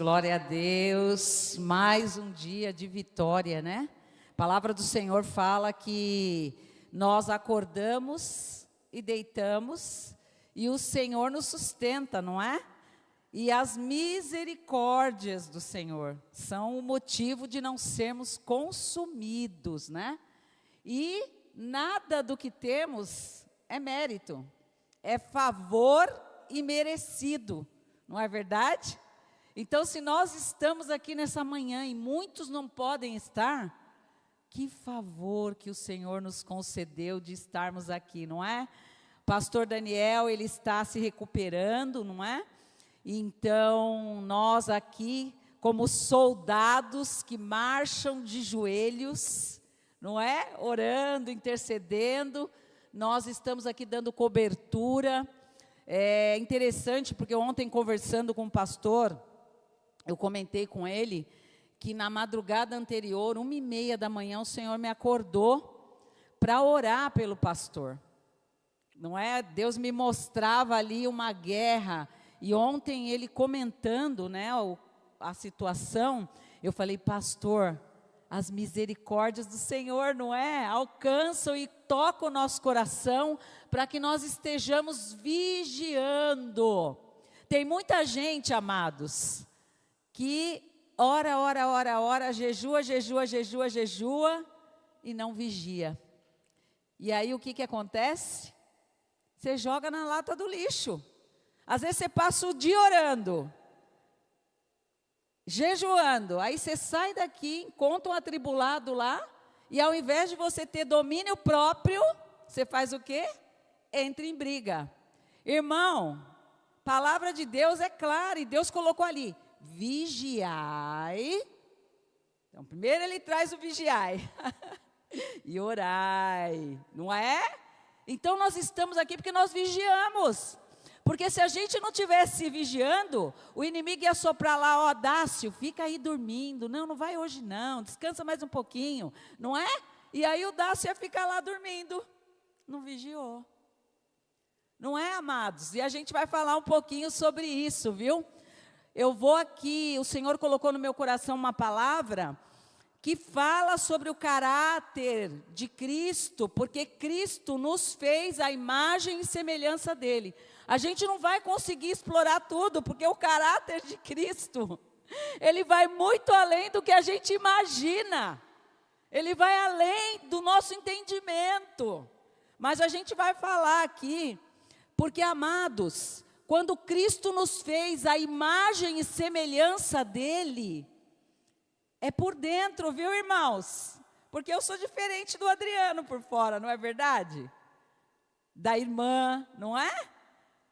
Glória a Deus, mais um dia de vitória, né? A palavra do Senhor fala que nós acordamos e deitamos e o Senhor nos sustenta, não é? E as misericórdias do Senhor são o motivo de não sermos consumidos, né? E nada do que temos é mérito, é favor imerecido, não é verdade? Então, se nós estamos aqui nessa manhã e muitos não podem estar, que favor que o Senhor nos concedeu de estarmos aqui, não é? Pastor Daniel, ele está se recuperando, não é? Então, nós aqui, como soldados que marcham de joelhos, não é? Orando, intercedendo, nós estamos aqui dando cobertura. É interessante, porque ontem, conversando com o pastor, eu comentei com ele que na madrugada anterior, 1h30 da manhã, o Senhor me acordou para orar pelo pastor. Não é? Deus me mostrava ali uma guerra. E ontem ele comentando, né, a situação, eu falei, pastor, as misericórdias do Senhor, não é? Alcançam e tocam o nosso coração para que nós estejamos vigiando. Tem muita gente, amados, que ora, jejua e não vigia. E aí o que acontece? Você joga na lata do lixo. Às vezes você passa o dia orando, jejuando, aí você sai daqui, encontra um atribulado lá, e ao invés de você ter domínio próprio, você faz o quê? Entra em briga. Irmão, palavra de Deus é clara, e Deus colocou ali, vigiai. Então, primeiro ele traz o vigiai, e orai, não é? Então, nós estamos aqui porque nós vigiamos. Porque se a gente não estivesse vigiando, o inimigo ia soprar lá, ó, Dácio, fica aí dormindo. Não vai hoje não, descansa mais um pouquinho, não é? E aí o Dácio ia ficar lá dormindo. Não vigiou. Não é, amados? E a gente vai falar um pouquinho sobre isso, viu? Eu vou aqui, o Senhor colocou no meu coração uma palavra que fala sobre o caráter de Cristo, porque Cristo nos fez a imagem e semelhança dele. A gente não vai conseguir explorar tudo, porque o caráter de Cristo, ele vai muito além do que a gente imagina. Ele vai além do nosso entendimento. Mas a gente vai falar aqui, porque, amados, quando Cristo nos fez a imagem e semelhança dele, é por dentro, viu, irmãos? Porque eu sou diferente do Adriano por fora, não é verdade? Da irmã, não é?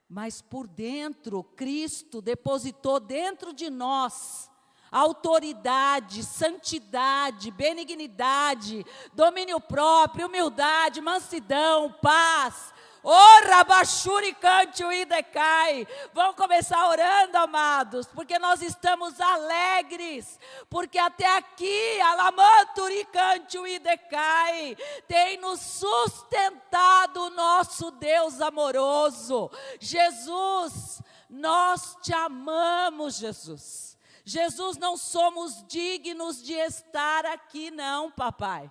Mas por dentro, Cristo depositou dentro de nós autoridade, santidade, benignidade, domínio próprio, humildade, mansidão, paz. Rabachuri cante o idecai. Vamos começar orando, amados, porque nós estamos alegres, porque até aqui, alamanturi cante o idecai, tem nos sustentado o nosso Deus amoroso. Jesus, nós te amamos, Jesus. Jesus, não somos dignos de estar aqui não, papai.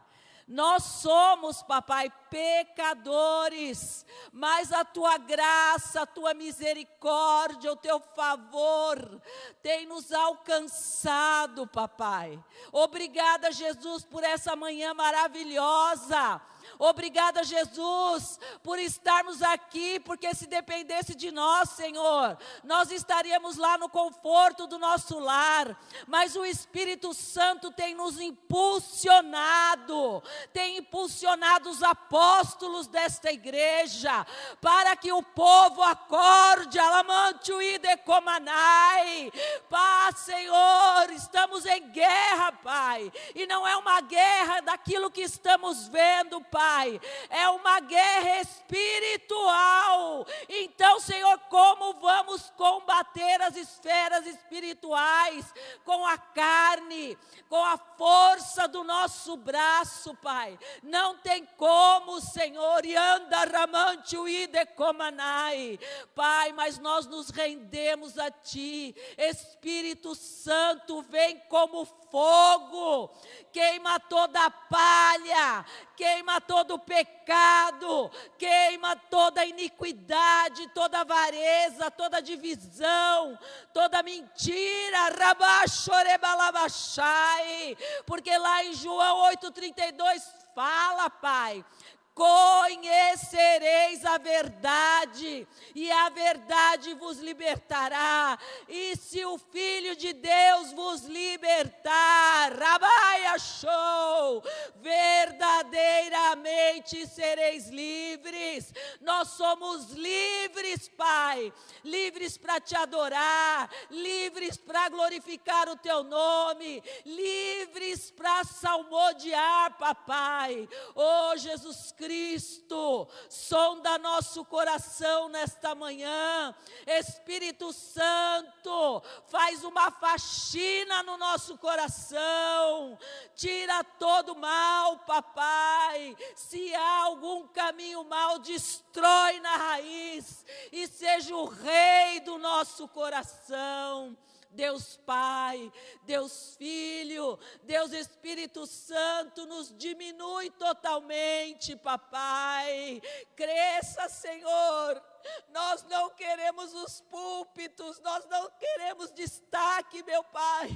Nós somos, papai, pecadores, mas a tua graça, a tua misericórdia, o teu favor tem nos alcançado, papai. Obrigada, Jesus, por essa manhã maravilhosa. Obrigada, Jesus, por estarmos aqui, porque se dependesse de nós, Senhor, nós estaríamos lá no conforto do nosso lar, mas o Espírito Santo tem nos impulsionado, tem impulsionado os apóstolos desta igreja, para que o povo acorde, alamante o idecomanai. Pai, Senhor, estamos em guerra, Pai, e não é uma guerra daquilo que estamos vendo, Pai, Pai. É uma guerra espiritual. Então, Senhor, como vamos combater as esferas espirituais? Com a carne, com a força do nosso braço, Pai. Não tem como, Senhor, e anda ramante o idecomanai. Pai, mas nós nos rendemos a Ti. Espírito Santo, vem como fogo, queima toda a palha, queima todo o pecado, queima toda a iniquidade, toda a avareza, toda a divisão, toda a mentira, rabachorebalabachai, porque lá em João 8,32 fala, Pai, conhecereis a verdade, e a verdade vos libertará, e se o Filho de Deus vos libertar, Rabaia Show, verdadeiramente sereis livres. Nós somos livres, Pai, livres para te adorar, livres para glorificar o teu nome, livres para salmodiar, papai. Oh, Jesus Cristo, sonda nosso coração nesta manhã. Espírito Santo, faz uma faxina no nosso coração, tira todo mal, papai. Se há algum caminho mau, destrói na raiz e seja o rei do nosso coração. Deus Pai, Deus Filho, Deus Espírito Santo, nos diminui totalmente, papai. Cresça, Senhor. Nós não queremos os púlpitos, nós não queremos destaque, meu Pai.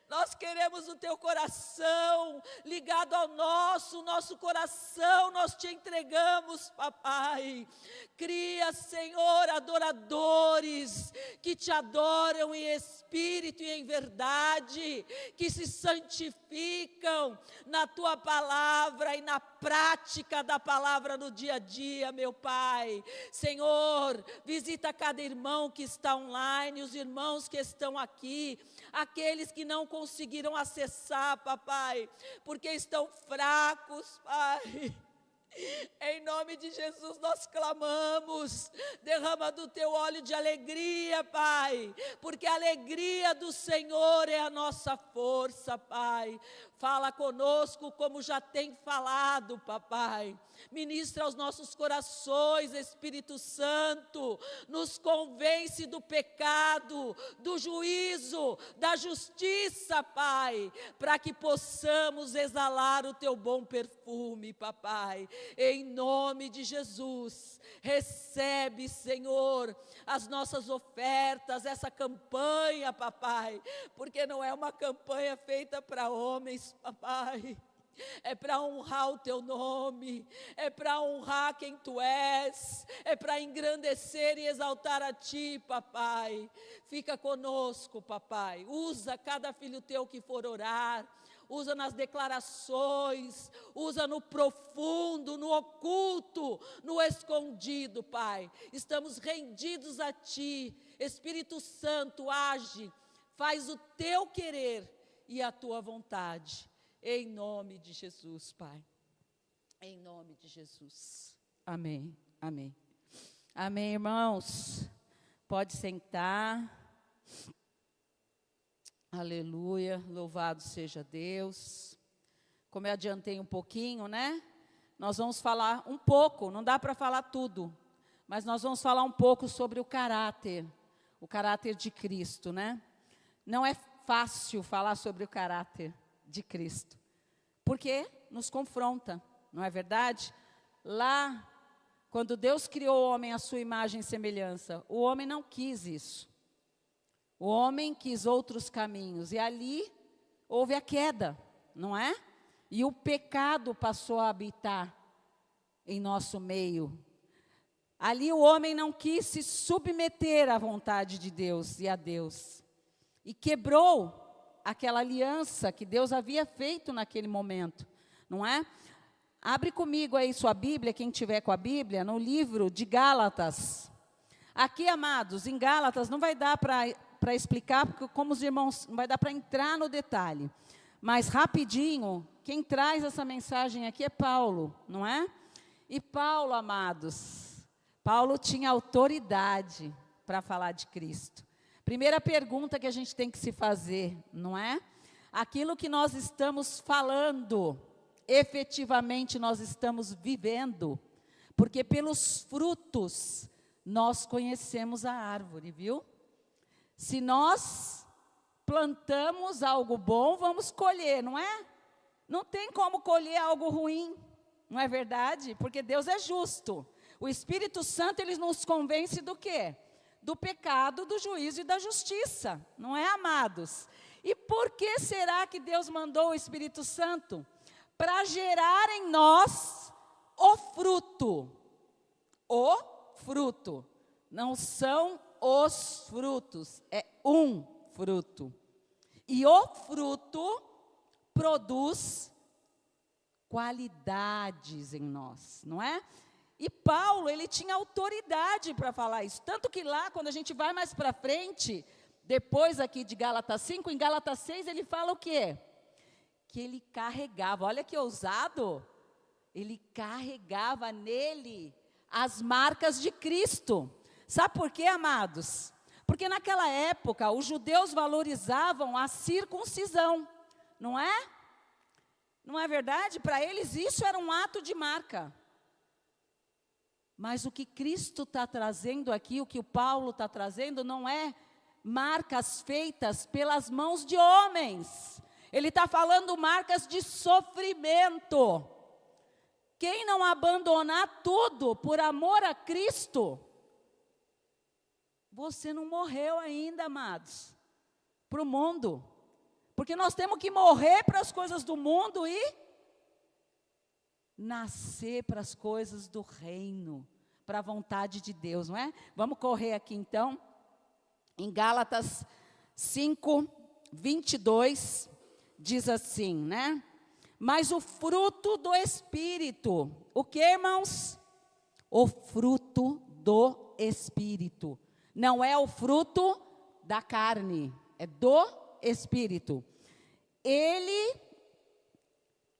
Nós queremos o teu coração ligado ao nosso coração nós te entregamos, papai. Cria, Senhor, adoradores que te adoram em espírito e em verdade, que se santificam na tua palavra e na prática da palavra no dia a dia, meu Pai. Senhor, visita cada irmão que está online, os irmãos que estão aqui, aqueles que não conseguiram acessar, papai, porque estão fracos, Pai. Em nome de Jesus nós clamamos, derrama do teu óleo de alegria, Pai, porque a alegria do Senhor é a nossa força, Pai. Fala conosco como já tem falado, papai. Ministra aos nossos corações, Espírito Santo. Nos convence do pecado, do juízo, da justiça, Pai, para que possamos exalar o teu bom perfume, papai. Em nome de Jesus, recebe, Senhor, as nossas ofertas, essa campanha, papai, porque não é uma campanha feita para homens, papai. É para honrar o teu nome, é para honrar quem tu és, é para engrandecer e exaltar a ti, papai. Fica conosco, papai. Usa cada filho teu que for orar, usa nas declarações, usa no profundo, no oculto, no escondido, Pai. Estamos rendidos a ti. Espírito Santo, age, faz o teu querer e a tua vontade. Em nome de Jesus, Pai. Em nome de Jesus. Amém, amém. Amém, irmãos. Pode sentar. Aleluia, louvado seja Deus. Como eu adiantei um pouquinho, né? Nós vamos falar um pouco, não dá para falar tudo, mas nós vamos falar um pouco sobre o caráter de Cristo, né? Não é fácil falar sobre o caráter de Cristo, porque nos confronta, não é verdade? Lá, quando Deus criou o homem à sua imagem e semelhança, o homem não quis isso. O homem quis outros caminhos, e ali houve a queda, não é? E o pecado passou a habitar em nosso meio. Ali o homem não quis se submeter à vontade de Deus e a Deus, e quebrou aquela aliança que Deus havia feito naquele momento, não é? Abre comigo aí sua Bíblia, quem tiver com a Bíblia, no livro de Gálatas. Aqui, amados, em Gálatas não vai dar para explicar, porque como os irmãos, não vai dar para entrar no detalhe. Mas rapidinho, quem traz essa mensagem aqui é Paulo, não é? E Paulo, amados, Paulo tinha autoridade para falar de Cristo. Primeira pergunta que a gente tem que se fazer, não é? Aquilo que nós estamos falando, efetivamente nós estamos vivendo, porque pelos frutos nós conhecemos a árvore, viu? Se nós plantamos algo bom, vamos colher, não é? Não tem como colher algo ruim, não é verdade? Porque Deus é justo. O Espírito Santo, ele nos convence do quê? Do pecado, do juízo e da justiça, não é, amados? E por que será que Deus mandou o Espírito Santo? Para gerar em nós o fruto. O fruto. Não são os frutos, é um fruto. E o fruto produz qualidades em nós, não é? E Paulo, ele tinha autoridade para falar isso. Tanto que lá, quando a gente vai mais para frente, depois aqui de Gálatas 5, em Gálatas 6, ele fala o quê? Que ele carregava, olha que ousado, ele carregava nele as marcas de Cristo. Sabe por quê, amados? Porque naquela época, os judeus valorizavam a circuncisão, não é? Não é verdade? Para eles isso era um ato de marca. Mas o que Cristo está trazendo aqui, o que o Paulo está trazendo, não é marcas feitas pelas mãos de homens. Ele está falando marcas de sofrimento. Quem não abandonar tudo por amor a Cristo, você não morreu ainda, amados, para o mundo. Porque nós temos que morrer para as coisas do mundo e nascer para as coisas do reino, para a vontade de Deus, não é? Vamos correr aqui então, em Gálatas 5, 22, diz assim, né? Mas o fruto do Espírito, o que, irmãos? O fruto do Espírito, não é o fruto da carne, é do Espírito. Ele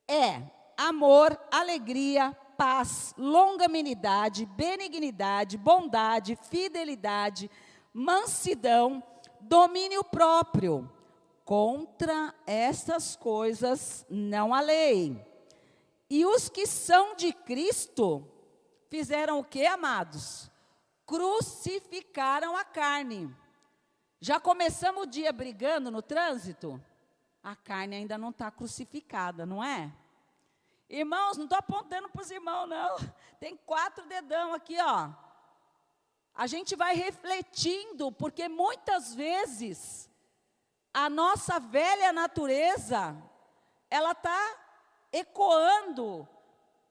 é amor, alegria, paz, longanimidade, benignidade, bondade, fidelidade, mansidão, domínio próprio. Contra essas coisas não há lei. E os que são de Cristo fizeram o que, amados? Crucificaram a carne. Já começamos o dia brigando no trânsito? A carne ainda não está crucificada, não é? Irmãos, não estou apontando para os irmãos, não. Tem 4 dedão aqui, ó. A gente vai refletindo, porque muitas vezes a nossa velha natureza, ela está ecoando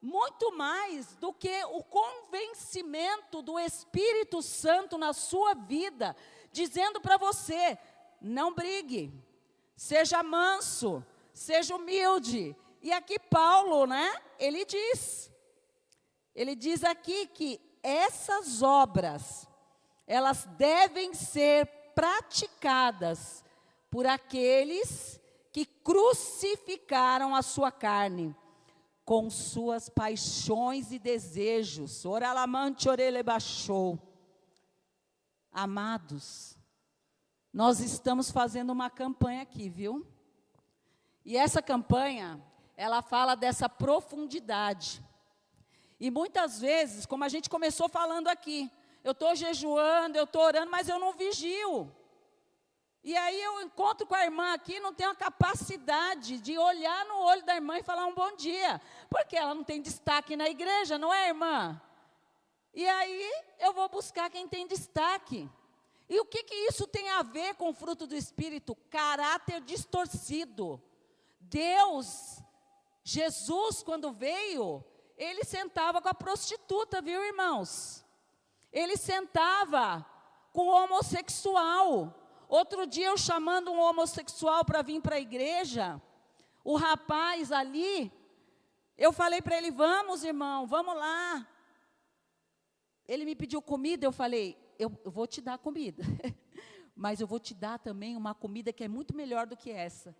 muito mais do que o convencimento do Espírito Santo na sua vida, dizendo para você, não brigue, seja manso, seja humilde. E aqui Paulo, né, ele diz aqui que essas obras, elas devem ser praticadas por aqueles que crucificaram a sua carne, com suas paixões e desejos. Oralamante orelebachou. Amados, nós estamos fazendo uma campanha aqui, viu? E essa campanha, ela fala dessa profundidade. E muitas vezes, como a gente começou falando aqui, eu estou jejuando, eu estou orando, mas eu não vigio. E aí eu encontro com a irmã aqui, não tenho a capacidade de olhar no olho da irmã e falar um bom dia, porque ela não tem destaque na igreja, não é, irmã? E aí eu vou buscar quem tem destaque. E o que isso tem a ver com o fruto do Espírito? Caráter distorcido. Deus, Jesus, quando veio, ele sentava com a prostituta, viu, irmãos? Ele sentava com o homossexual. Outro dia eu chamando um homossexual para vir para a igreja, o rapaz ali, eu falei para ele, vamos irmão, vamos lá. Ele me pediu comida, eu falei, eu vou te dar comida, mas eu vou te dar também uma comida que é muito melhor do que essa.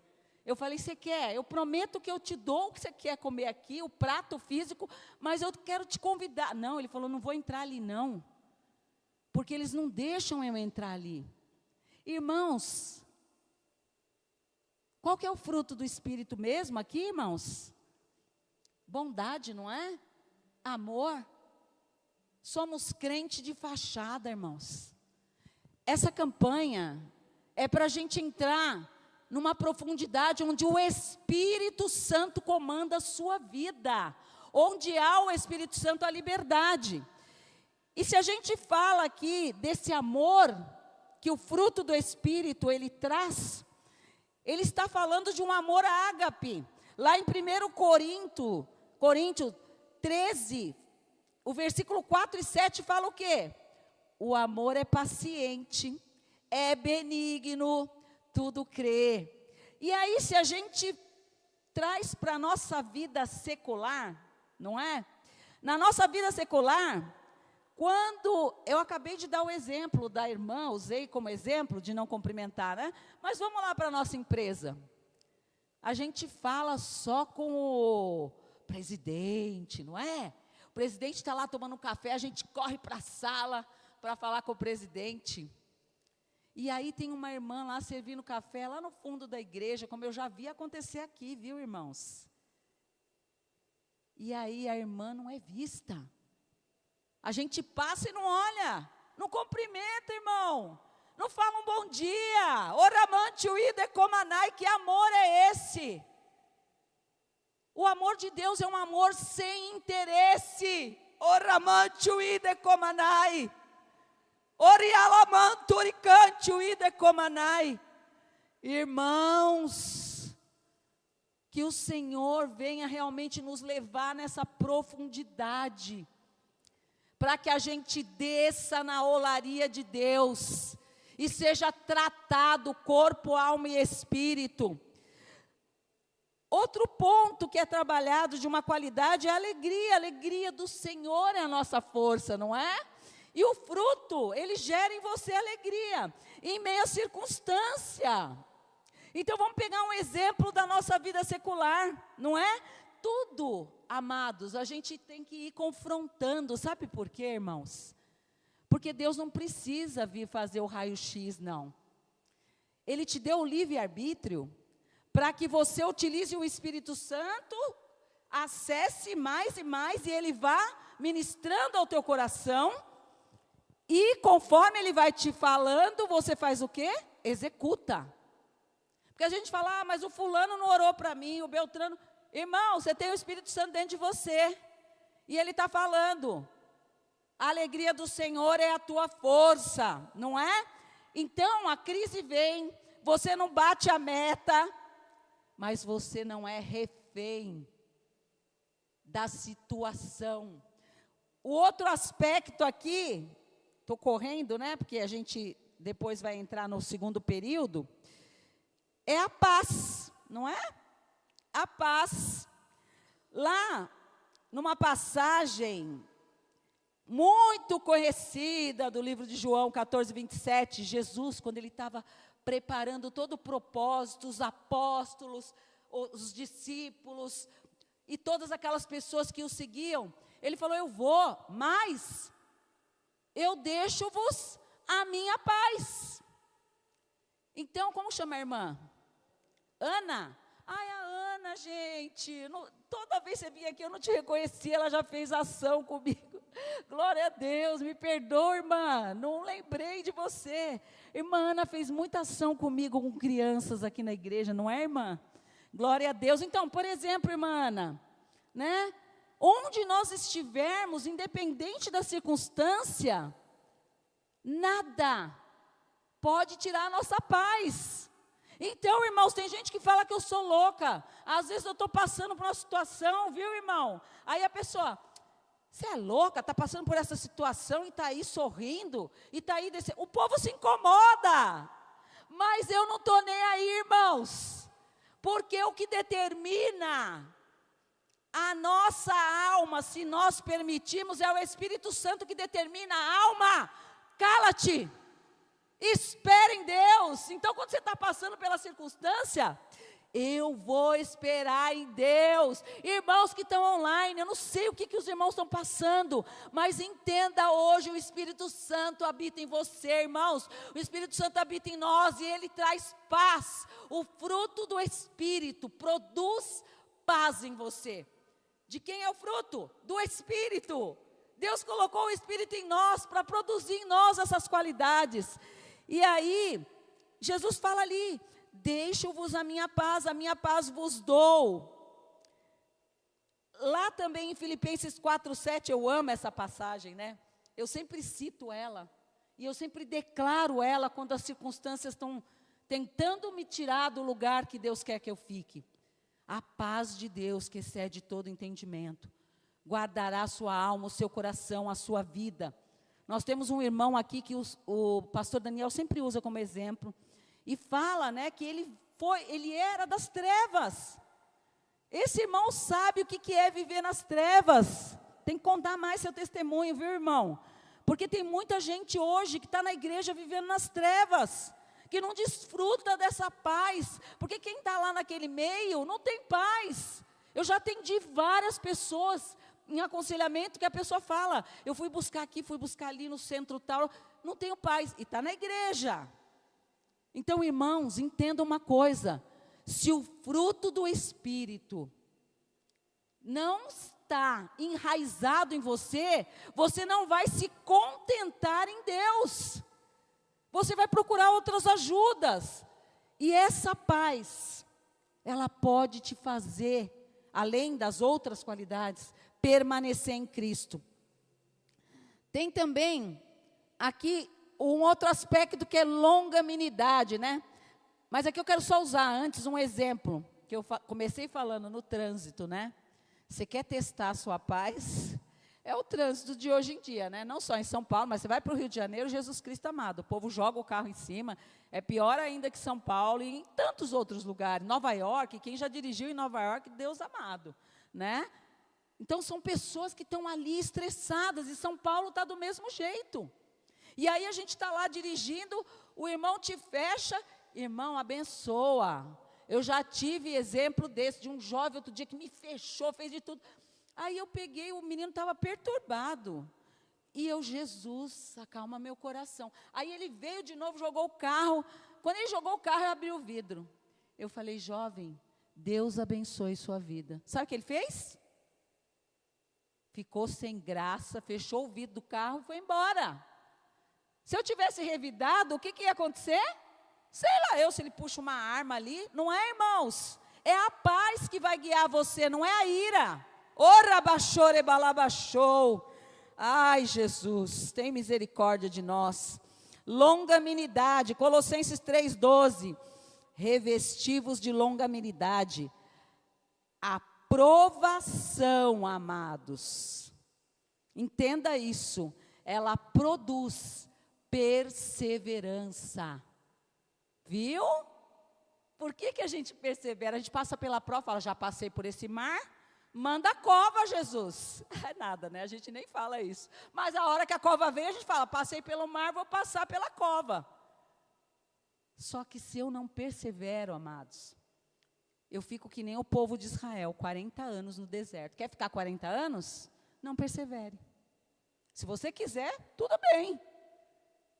Eu falei, você quer? Eu prometo que eu te dou o que você quer comer aqui, o prato físico, mas eu quero te convidar. Não, ele falou, não vou entrar ali não, porque eles não deixam eu entrar ali. Irmãos, qual que é o fruto do Espírito mesmo aqui, irmãos? Bondade, não é? Amor. Somos crente de fachada, irmãos. Essa campanha é para a gente entrar numa profundidade onde o Espírito Santo comanda a sua vida. Onde há o Espírito Santo, a liberdade. E se a gente fala aqui desse amor que o fruto do Espírito ele traz, ele está falando de um amor ágape. Lá em 1 Coríntios 13, o versículo 4 e 7 fala o quê? O amor é paciente, é benigno, tudo crê. E aí, se a gente traz para a nossa vida secular, não é? Na nossa vida secular, quando eu acabei de dar o exemplo da irmã, usei como exemplo de não cumprimentar, né? Mas vamos lá para a nossa empresa. A gente fala só com o presidente, não é? O presidente está lá tomando um café, a gente corre para a sala para falar com o presidente. E aí tem uma irmã lá servindo café, lá no fundo da igreja, como eu já vi acontecer aqui, viu, irmãos? E aí a irmã não é vista. A gente passa e não olha, não cumprimenta, irmão. Não fala um bom dia. Oramante uide comanai, que amor é esse? O amor de Deus é um amor sem interesse. Oramante uide comanai. Orialamanto uricante uide comanai. Irmãos, que o Senhor venha realmente nos levar nessa profundidade, para que a gente desça na olaria de Deus e seja tratado corpo, alma e espírito. Outro ponto que é trabalhado de uma qualidade é a alegria. A alegria do Senhor é a nossa força, não é? E o fruto, ele gera em você alegria, em meio à circunstância. Então vamos pegar um exemplo da nossa vida secular, não é? Tudo, amados, a gente tem que ir confrontando. Sabe por quê, irmãos? Porque Deus não precisa vir fazer o raio-x, não. Ele te deu o livre-arbítrio para que você utilize o Espírito Santo, acesse mais e mais, e Ele vá ministrando ao teu coração, e conforme Ele vai te falando, você faz o quê? Executa. Porque a gente fala, mas o fulano não orou para mim, o Beltrano... Irmão, você tem o Espírito Santo dentro de você, e Ele está falando, a alegria do Senhor é a tua força, não é? Então, a crise vem, você não bate a meta, mas você não é refém da situação. O outro aspecto aqui, estou correndo, né, porque a gente depois vai entrar no segundo período, é a paz, não é? A paz. Lá, numa passagem muito conhecida do livro de João 14, 27, Jesus, quando ele estava preparando todo o propósito, os apóstolos, os discípulos, e todas aquelas pessoas que o seguiam, ele falou, eu vou, mas eu deixo-vos a minha paz. Então, como chama a irmã? Ana? Ai, a Ana, gente, toda vez que você vinha aqui eu não te reconheci, ela já fez ação comigo. Glória a Deus, me perdoa, irmã, não lembrei de você. Irmã Ana fez muita ação comigo, com crianças aqui na igreja, não é, irmã? Glória a Deus. Então, por exemplo, irmã Ana, né? Onde nós estivermos, independente da circunstância, nada pode tirar a nossa paz. Então, irmãos, tem gente que fala que eu sou louca. Às vezes eu estou passando por uma situação, viu, irmão? Aí a pessoa, você é louca, está passando por essa situação e está aí sorrindo, e está aí descendo. O povo se incomoda, mas eu não estou nem aí, irmãos, porque o que determina a nossa alma, se nós permitirmos, é o Espírito Santo que determina a alma. Cala-te, espere em Deus. Então, quando você está passando pela circunstância, Eu vou esperar em Deus. Irmãos que estão online, eu não sei o que os irmãos estão passando, mas entenda hoje, o Espírito Santo habita em você, irmãos. O Espírito Santo habita em nós e Ele traz paz. O fruto do Espírito produz paz em você. De quem é o fruto? Do Espírito. Deus colocou o Espírito em nós para produzir em nós essas qualidades. E aí, Jesus fala ali: deixo-vos a minha paz vos dou. Lá também em Filipenses 4:7, eu amo essa passagem, né? Eu sempre cito ela, e eu sempre declaro ela quando as circunstâncias estão tentando me tirar do lugar que Deus quer que eu fique. A paz de Deus, que excede todo entendimento, guardará a sua alma, o seu coração, a sua vida. Nós temos um irmão aqui que o pastor Daniel sempre usa como exemplo, e fala, né, que ele era das trevas. Esse irmão sabe o que é viver nas trevas. Tem que contar mais seu testemunho, viu, irmão? Porque tem muita gente hoje que está na igreja vivendo nas trevas, que não desfruta dessa paz, porque quem está lá naquele meio não tem paz. Eu já atendi várias pessoas em aconselhamento que a pessoa fala: eu fui buscar aqui, fui buscar ali no centro tal, não tenho paz, e está na igreja. Então, irmãos, entendam uma coisa: se o fruto do Espírito não está enraizado em você, você não vai se contentar em Deus. Você vai procurar outras ajudas. E essa paz, ela pode te fazer, além das outras qualidades, permanecer em Cristo. Tem também aqui um outro aspecto que é longanimidade, né? Mas aqui eu quero só usar antes um exemplo, que eu comecei falando no trânsito, né? Você quer testar a sua paz? É o trânsito de hoje em dia, né? Não só em São Paulo, mas você vai para o Rio de Janeiro, Jesus Cristo amado. O povo joga o carro em cima, é pior ainda que São Paulo e em tantos outros lugares. Nova York, quem já dirigiu em Nova York, Deus amado, né? Então são pessoas que estão ali estressadas, e São Paulo está do mesmo jeito. E aí a gente está lá dirigindo, o irmão te fecha, irmão, abençoa. Eu já tive exemplo desse, de um jovem outro dia que me fechou, fez de tudo. Aí eu peguei, o menino estava perturbado. E eu: Jesus, acalma meu coração. Aí ele veio de novo, jogou o carro. Quando ele jogou o carro, eu abri o vidro. Eu falei: jovem, Deus abençoe sua vida. Sabe o que ele fez? Ficou sem graça, fechou o vidro do carro e foi embora. Se eu tivesse revidado, o que ia acontecer? Sei lá eu, se ele puxa uma arma ali. Não é, irmãos? É a paz que vai guiar você, não é a ira. Ora baixou, rebalabachou. Ai, Jesus, tem misericórdia de nós. Longanimidade, Colossenses 3:12. Revestivos de longanimidade. A provação, amados. Entenda isso. Ela produz perseverança. Viu? Por que a gente persevera? A gente passa pela prova, fala: já passei por esse mar, manda a cova, Jesus. É nada, né? A gente nem fala isso. Mas a hora que a cova vem, a gente fala: passei pelo mar, vou passar pela cova. Só que se eu não persevero, amados, eu fico que nem o povo de Israel, 40 anos no deserto. Quer ficar 40 anos? Não persevere. Se você quiser, tudo bem.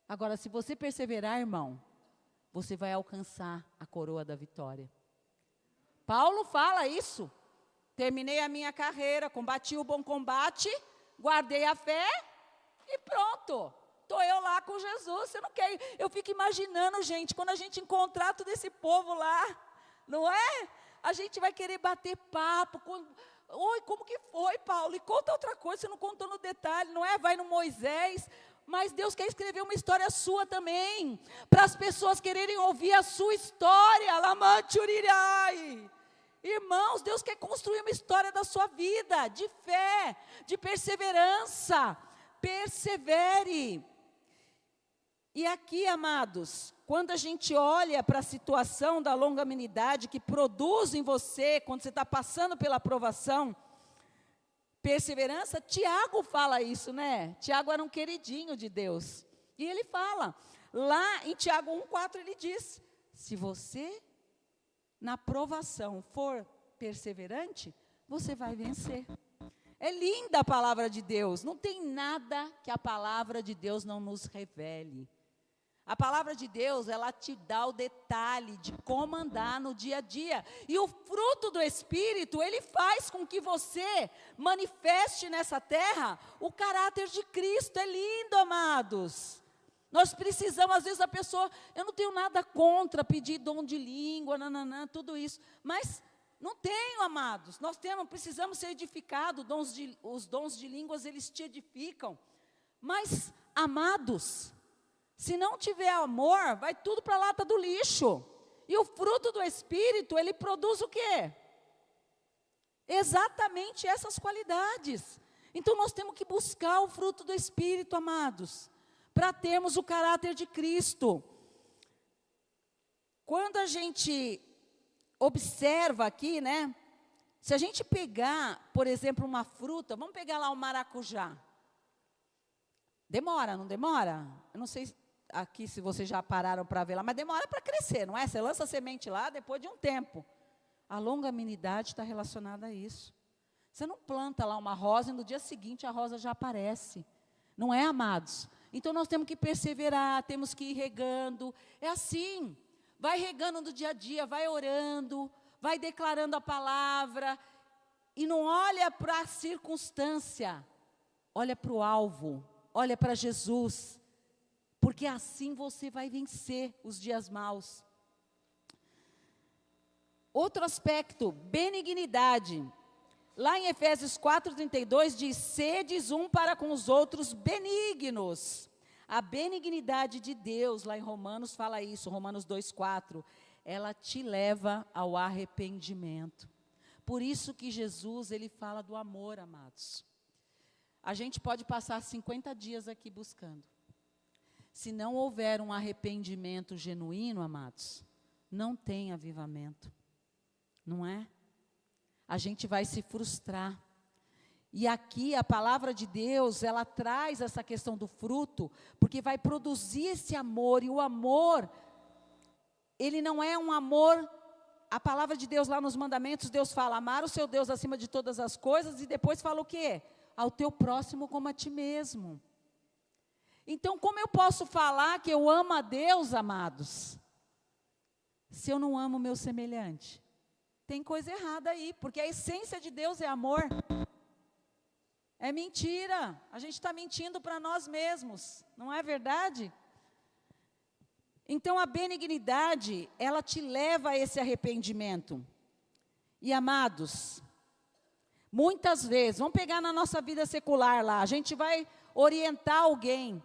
Agora, se você perseverar, irmão, você vai alcançar a coroa da vitória. Paulo fala isso. Terminei a minha carreira, combati o bom combate, guardei a fé e pronto. Estou eu lá com Jesus. Você não quer? Eu fico imaginando, gente, quando a gente encontrar todo esse povo lá, não é? A gente vai querer bater papo. Oi, como que foi, Paulo? E conta outra coisa, você não contou no detalhe, não é? Vai no Moisés. Mas Deus quer escrever uma história sua também, para as pessoas quererem ouvir a sua história. Lamanturirai. Irmãos, Deus quer construir uma história da sua vida, de fé, de perseverança. Persevere. E aqui, amados, quando a gente olha para a situação da longanimidade que produz em você, quando você está passando pela provação, perseverança, Tiago fala isso, né? Tiago era um queridinho de Deus. E ele fala, lá em Tiago 1:4 ele diz: se você na provação for perseverante, você vai vencer. É linda a palavra de Deus, não tem nada que a palavra de Deus não nos revele. A palavra de Deus, ela te dá o detalhe de como andar no dia a dia. E o fruto do Espírito, ele faz com que você manifeste nessa terra o caráter de Cristo. É lindo, amados. Nós precisamos, às vezes a pessoa, eu não tenho nada contra pedir dom de língua, tudo isso. Mas não tenho, amados. Nós precisamos ser edificados. Os dons de línguas, eles te edificam. Mas, amados, se não tiver amor, vai tudo para a lata do lixo. E o fruto do Espírito, ele produz o quê? Exatamente essas qualidades. Então nós temos que buscar o fruto do Espírito, amados, para termos o caráter de Cristo. Quando a gente observa aqui, né? Se a gente pegar, por exemplo, uma fruta, vamos pegar lá o maracujá. Demora, não demora? Eu não sei aqui se vocês já pararam para ver lá, mas demora para crescer, não é? Você lança a semente lá depois de um tempo. A longanimidade está relacionada a isso. Você não planta lá uma rosa e no dia seguinte a rosa já aparece. Não é, amados? Então nós temos que perseverar, temos que ir regando. É assim, vai regando no dia a dia, vai orando, vai declarando a palavra. E não olha para a circunstância, olha para o alvo, olha para Jesus. Porque assim você vai vencer os dias maus. Outro aspecto, benignidade. Lá em Efésios 4:32 diz, sedes um para com os outros benignos. A benignidade de Deus, lá em Romanos fala isso, Romanos 2:4, ela te leva ao arrependimento. Por isso que Jesus, ele fala do amor, amados. A gente pode passar 50 dias aqui buscando. Se não houver um arrependimento genuíno, amados, não tem avivamento, não é? A gente vai se frustrar. E aqui a palavra de Deus, ela traz essa questão do fruto, porque vai produzir esse amor, e o amor, ele não é um amor, a palavra de Deus lá nos mandamentos, Deus fala, amar o seu Deus acima de todas as coisas, e depois fala o quê? Ao teu próximo como a ti mesmo. Então, como eu posso falar que eu amo a Deus, amados, se eu não amo o meu semelhante? Tem coisa errada aí, porque a essência de Deus é amor. É mentira, a gente está mentindo para nós mesmos, não é verdade? Então, a benignidade, ela te leva a esse arrependimento. E, amados, muitas vezes, vamos pegar na nossa vida secular lá, a gente vai orientar alguém,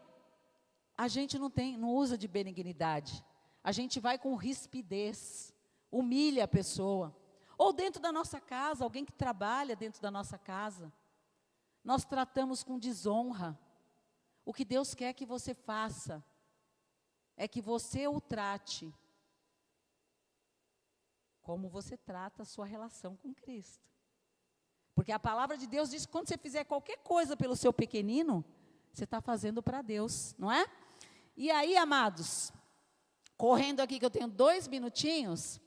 a gente não usa de benignidade, a gente vai com rispidez, humilha a pessoa. Ou dentro da nossa casa, alguém que trabalha dentro da nossa casa, nós tratamos com desonra. O que Deus quer que você faça, é que você o trate como você trata a sua relação com Cristo. Porque a palavra de Deus diz que quando você fizer qualquer coisa pelo seu pequenino, você está fazendo para Deus, não é? E aí, amados, correndo aqui que eu tenho 2 minutinhos,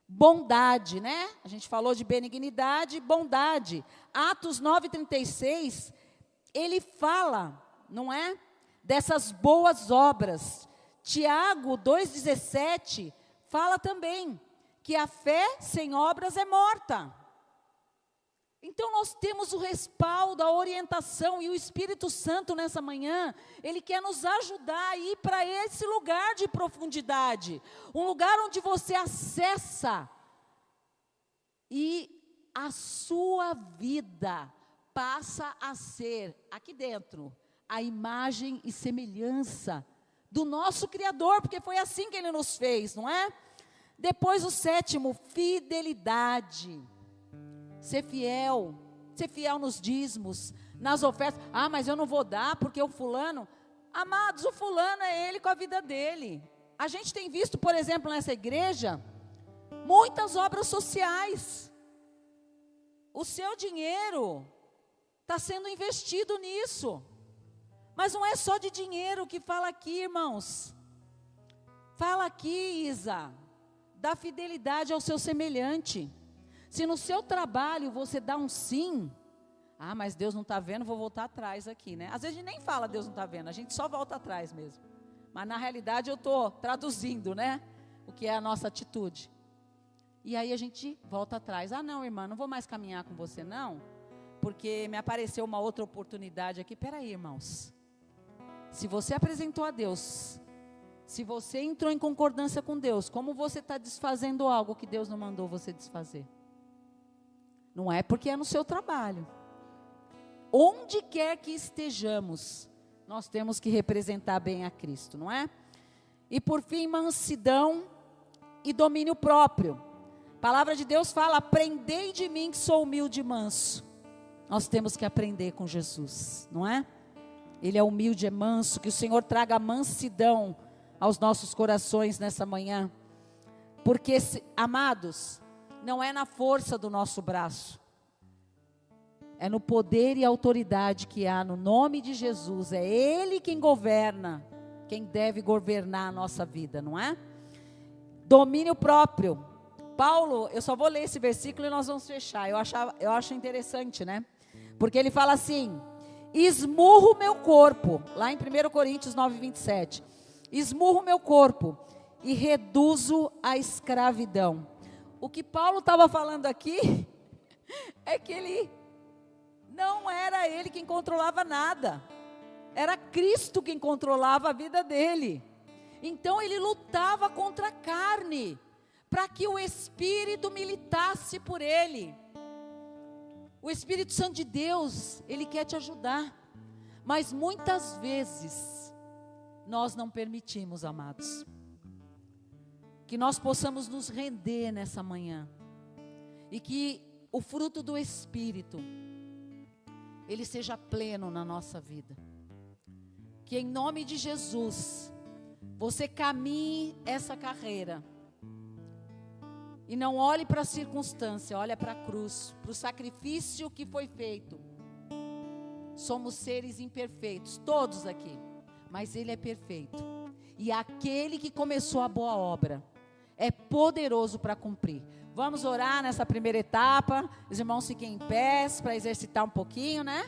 bondade, né? A gente falou de benignidade e bondade. Atos 9:36, ele fala, não é? Dessas boas obras. Tiago 2:17 fala também que a fé sem obras é morta. Então nós temos o respaldo, a orientação, e o Espírito Santo nessa manhã, ele quer nos ajudar a ir para esse lugar de profundidade, um lugar onde você acessa e a sua vida passa a ser, aqui dentro, a imagem e semelhança do nosso Criador, porque foi assim que Ele nos fez, não é? Depois o 7º, fidelidade. Ser fiel nos dízimos, nas ofertas. Ah, mas eu não vou dar porque o fulano. Amados, o fulano é ele com a vida dele. A gente tem visto, por exemplo, nessa igreja, muitas obras sociais. O seu dinheiro está sendo investido nisso. Mas não é só de dinheiro que fala aqui, irmãos. Fala aqui, Isa. da fidelidade ao seu semelhante. Se no seu trabalho você dá um sim, mas Deus não está vendo, vou voltar atrás aqui, né? Às vezes a gente nem fala Deus não está vendo, a gente só volta atrás mesmo. Mas na realidade eu estou traduzindo, né? O que é a nossa atitude. E aí a gente volta atrás. Não, irmã, não vou mais caminhar com você não, porque me apareceu uma outra oportunidade aqui. Peraí, irmãos. Se você apresentou a Deus, se você entrou em concordância com Deus, como você está desfazendo algo que Deus não mandou você desfazer? Não é porque é no seu trabalho. Onde quer que estejamos, nós temos que representar bem a Cristo, não é? E por fim, mansidão e domínio próprio. A palavra de Deus fala: aprendei de mim que sou humilde e manso. Nós temos que aprender com Jesus, não é? Ele é humilde, é manso. Que o Senhor traga mansidão aos nossos corações nessa manhã. Porque, amados, não é na força do nosso braço, é no poder e autoridade que há no nome de Jesus. É Ele quem governa, quem deve governar a nossa vida, não é? Domínio próprio. Paulo, eu só vou ler esse versículo e nós vamos fechar. Eu acho interessante, né? Porque ele fala assim: esmurro o meu corpo, lá em 1 Coríntios 9, 27. Esmurro o meu corpo e reduzo a escravidão. O que Paulo estava falando aqui é que não era ele quem controlava nada. Era Cristo quem controlava a vida dele. Então ele lutava contra a carne, para que o Espírito militasse por ele. O Espírito Santo de Deus, ele quer te ajudar. Mas muitas vezes, nós não permitimos, amados. Que nós possamos nos render nessa manhã. E que o fruto do Espírito, ele seja pleno na nossa vida. Que em nome de Jesus, você caminhe essa carreira. E não olhe para a circunstância, olhe para a cruz, para o sacrifício que foi feito. Somos seres imperfeitos, todos aqui, mas Ele é perfeito. E aquele que começou a boa obra é poderoso para cumprir. Vamos orar nessa primeira etapa. Os irmãos fiquem em pé para exercitar um pouquinho, né?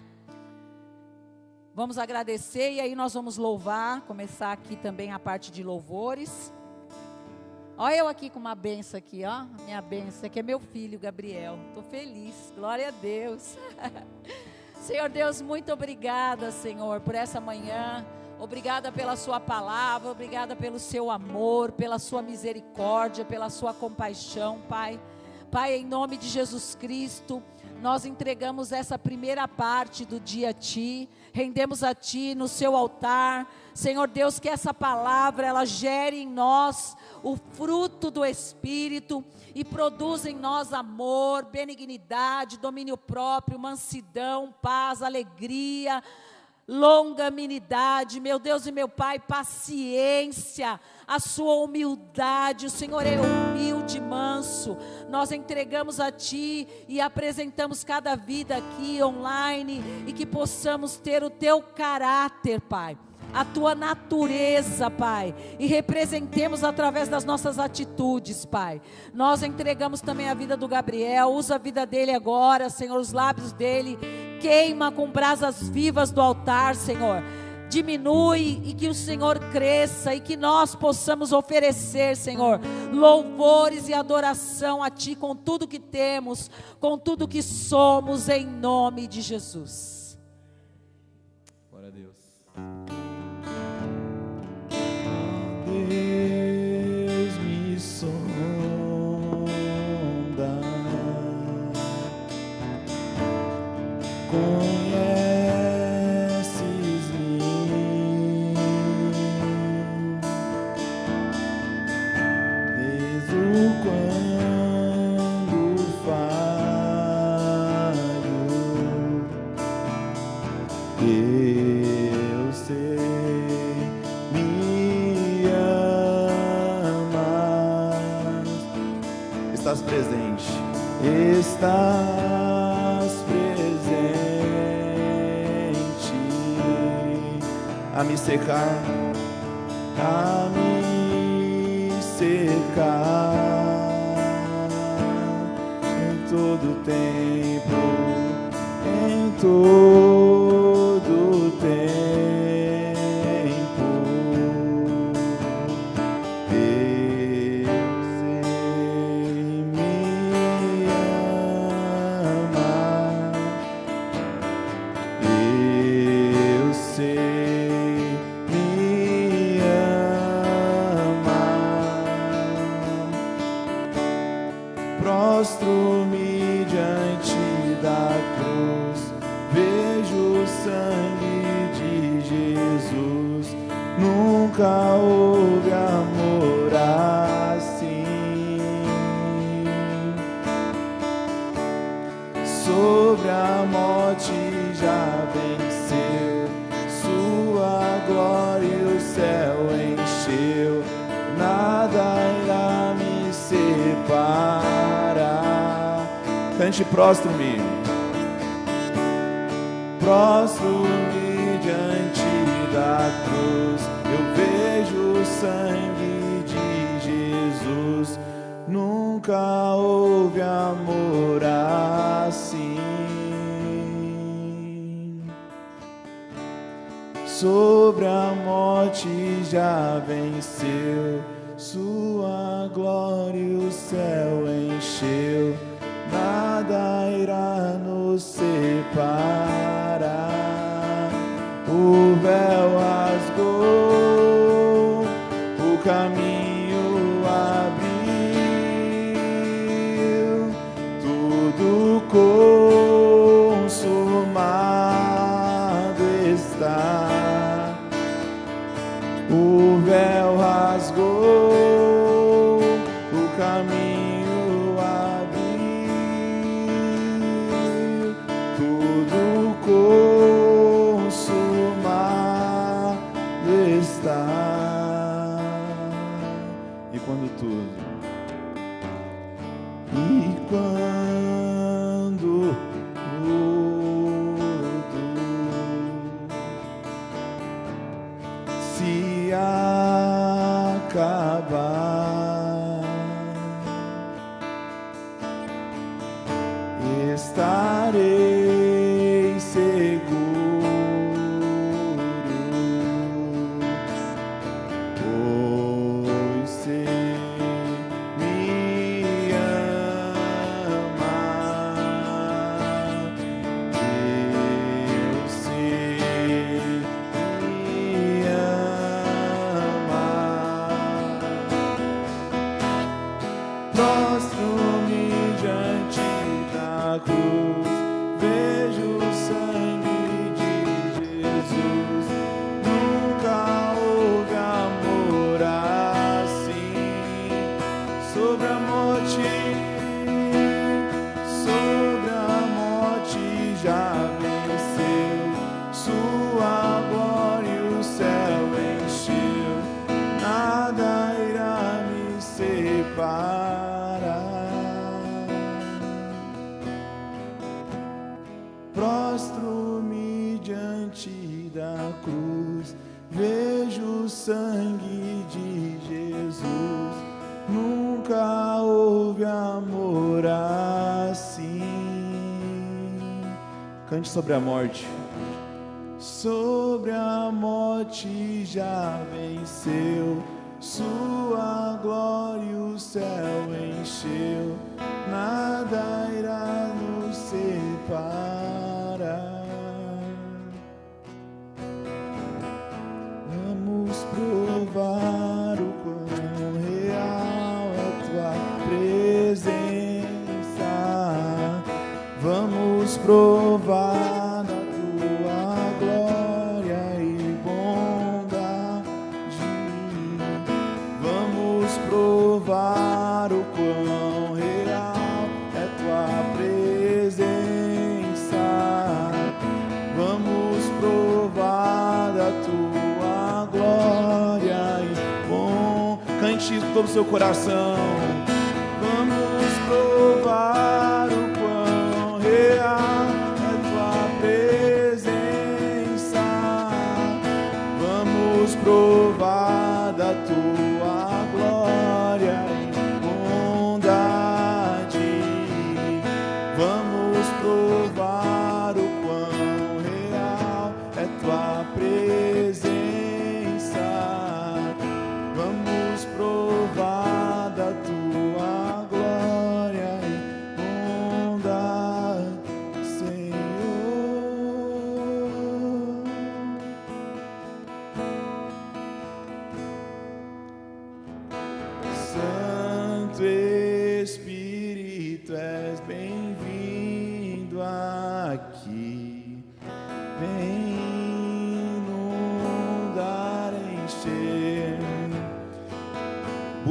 Vamos agradecer e aí nós vamos louvar. Começar aqui também a parte de louvores. Olha eu aqui com uma benção aqui, ó. Minha benção, aqui é meu filho, Gabriel. Estou feliz, glória a Deus. Senhor Deus, muito obrigada, Senhor, por essa manhã. Obrigada pela sua palavra, obrigada pelo seu amor, pela sua misericórdia, pela sua compaixão, Pai. Pai, em nome de Jesus Cristo, nós entregamos essa primeira parte do dia a Ti, rendemos a Ti no seu altar. Senhor Deus, que essa palavra, ela gere em nós o fruto do Espírito e produza em nós amor, benignidade, domínio próprio, mansidão, paz, alegria, longanimidade, meu Deus e meu Pai, paciência, a sua humildade. O Senhor é humilde e manso. Nós entregamos a Ti e apresentamos cada vida aqui online e que possamos ter o Teu caráter, Pai, a Tua natureza, Pai, e representemos através das nossas atitudes, Pai. Nós entregamos também a vida do Gabriel, usa a vida dele agora, Senhor, os lábios dele, queima com brasas vivas do altar, Senhor. Diminui e que o Senhor cresça e que nós possamos oferecer, Senhor, louvores e adoração a Ti com tudo que temos, com tudo que somos, em nome de Jesus. Glória a Deus. Deus me sonda, conheces-me, mesmo quando falho, eu sei. Estás presente, estás presente a me secar, a me secar. todo tempo, em todo tempo. Prostro-me diante da cruz, vejo o sangue de Jesus. Nunca houve amor assim. Sobre a morte já venceu, sua glória o céu encheu. Nada irá me separar. Cante, prostro-me. Prostro-me diante da cruz, eu vejo o sangue de Jesus. Nunca houve amor assim. Sobre a morte já venceu, sua glória o céu encheu. Nada irá nos separar. O véu rasgou, o caminho abriu, tudo consumado está. O véu rasgou, o caminho abriu, tudo consumado está. E quando tudo se acabar, estarei seguro, pois sei me ama. Eu sei me ama. Prostro-me diante da cruz, vejo o sangue de Jesus. Nunca houve amor assim. Sobre a morte já venceu. Sua glória o céu encheu. Nada irá me separar. Prostro-me diante da cruz, vejo o sangue de Jesus. Nunca houve amor assim. Cante sobre a morte. Sobre a morte já venceu, sua glória o céu encheu. Nada irá nos separar. Vamos provar o quão real é tua presença. Vamos provar da tua glória e bondade. Vamos provar o quão real é tua presença. Vamos provar da tua glória e bom. Cante isso com todo o seu coração. Vamos provar o quão real é tua presença. Vamos provar da tua glória e bondade.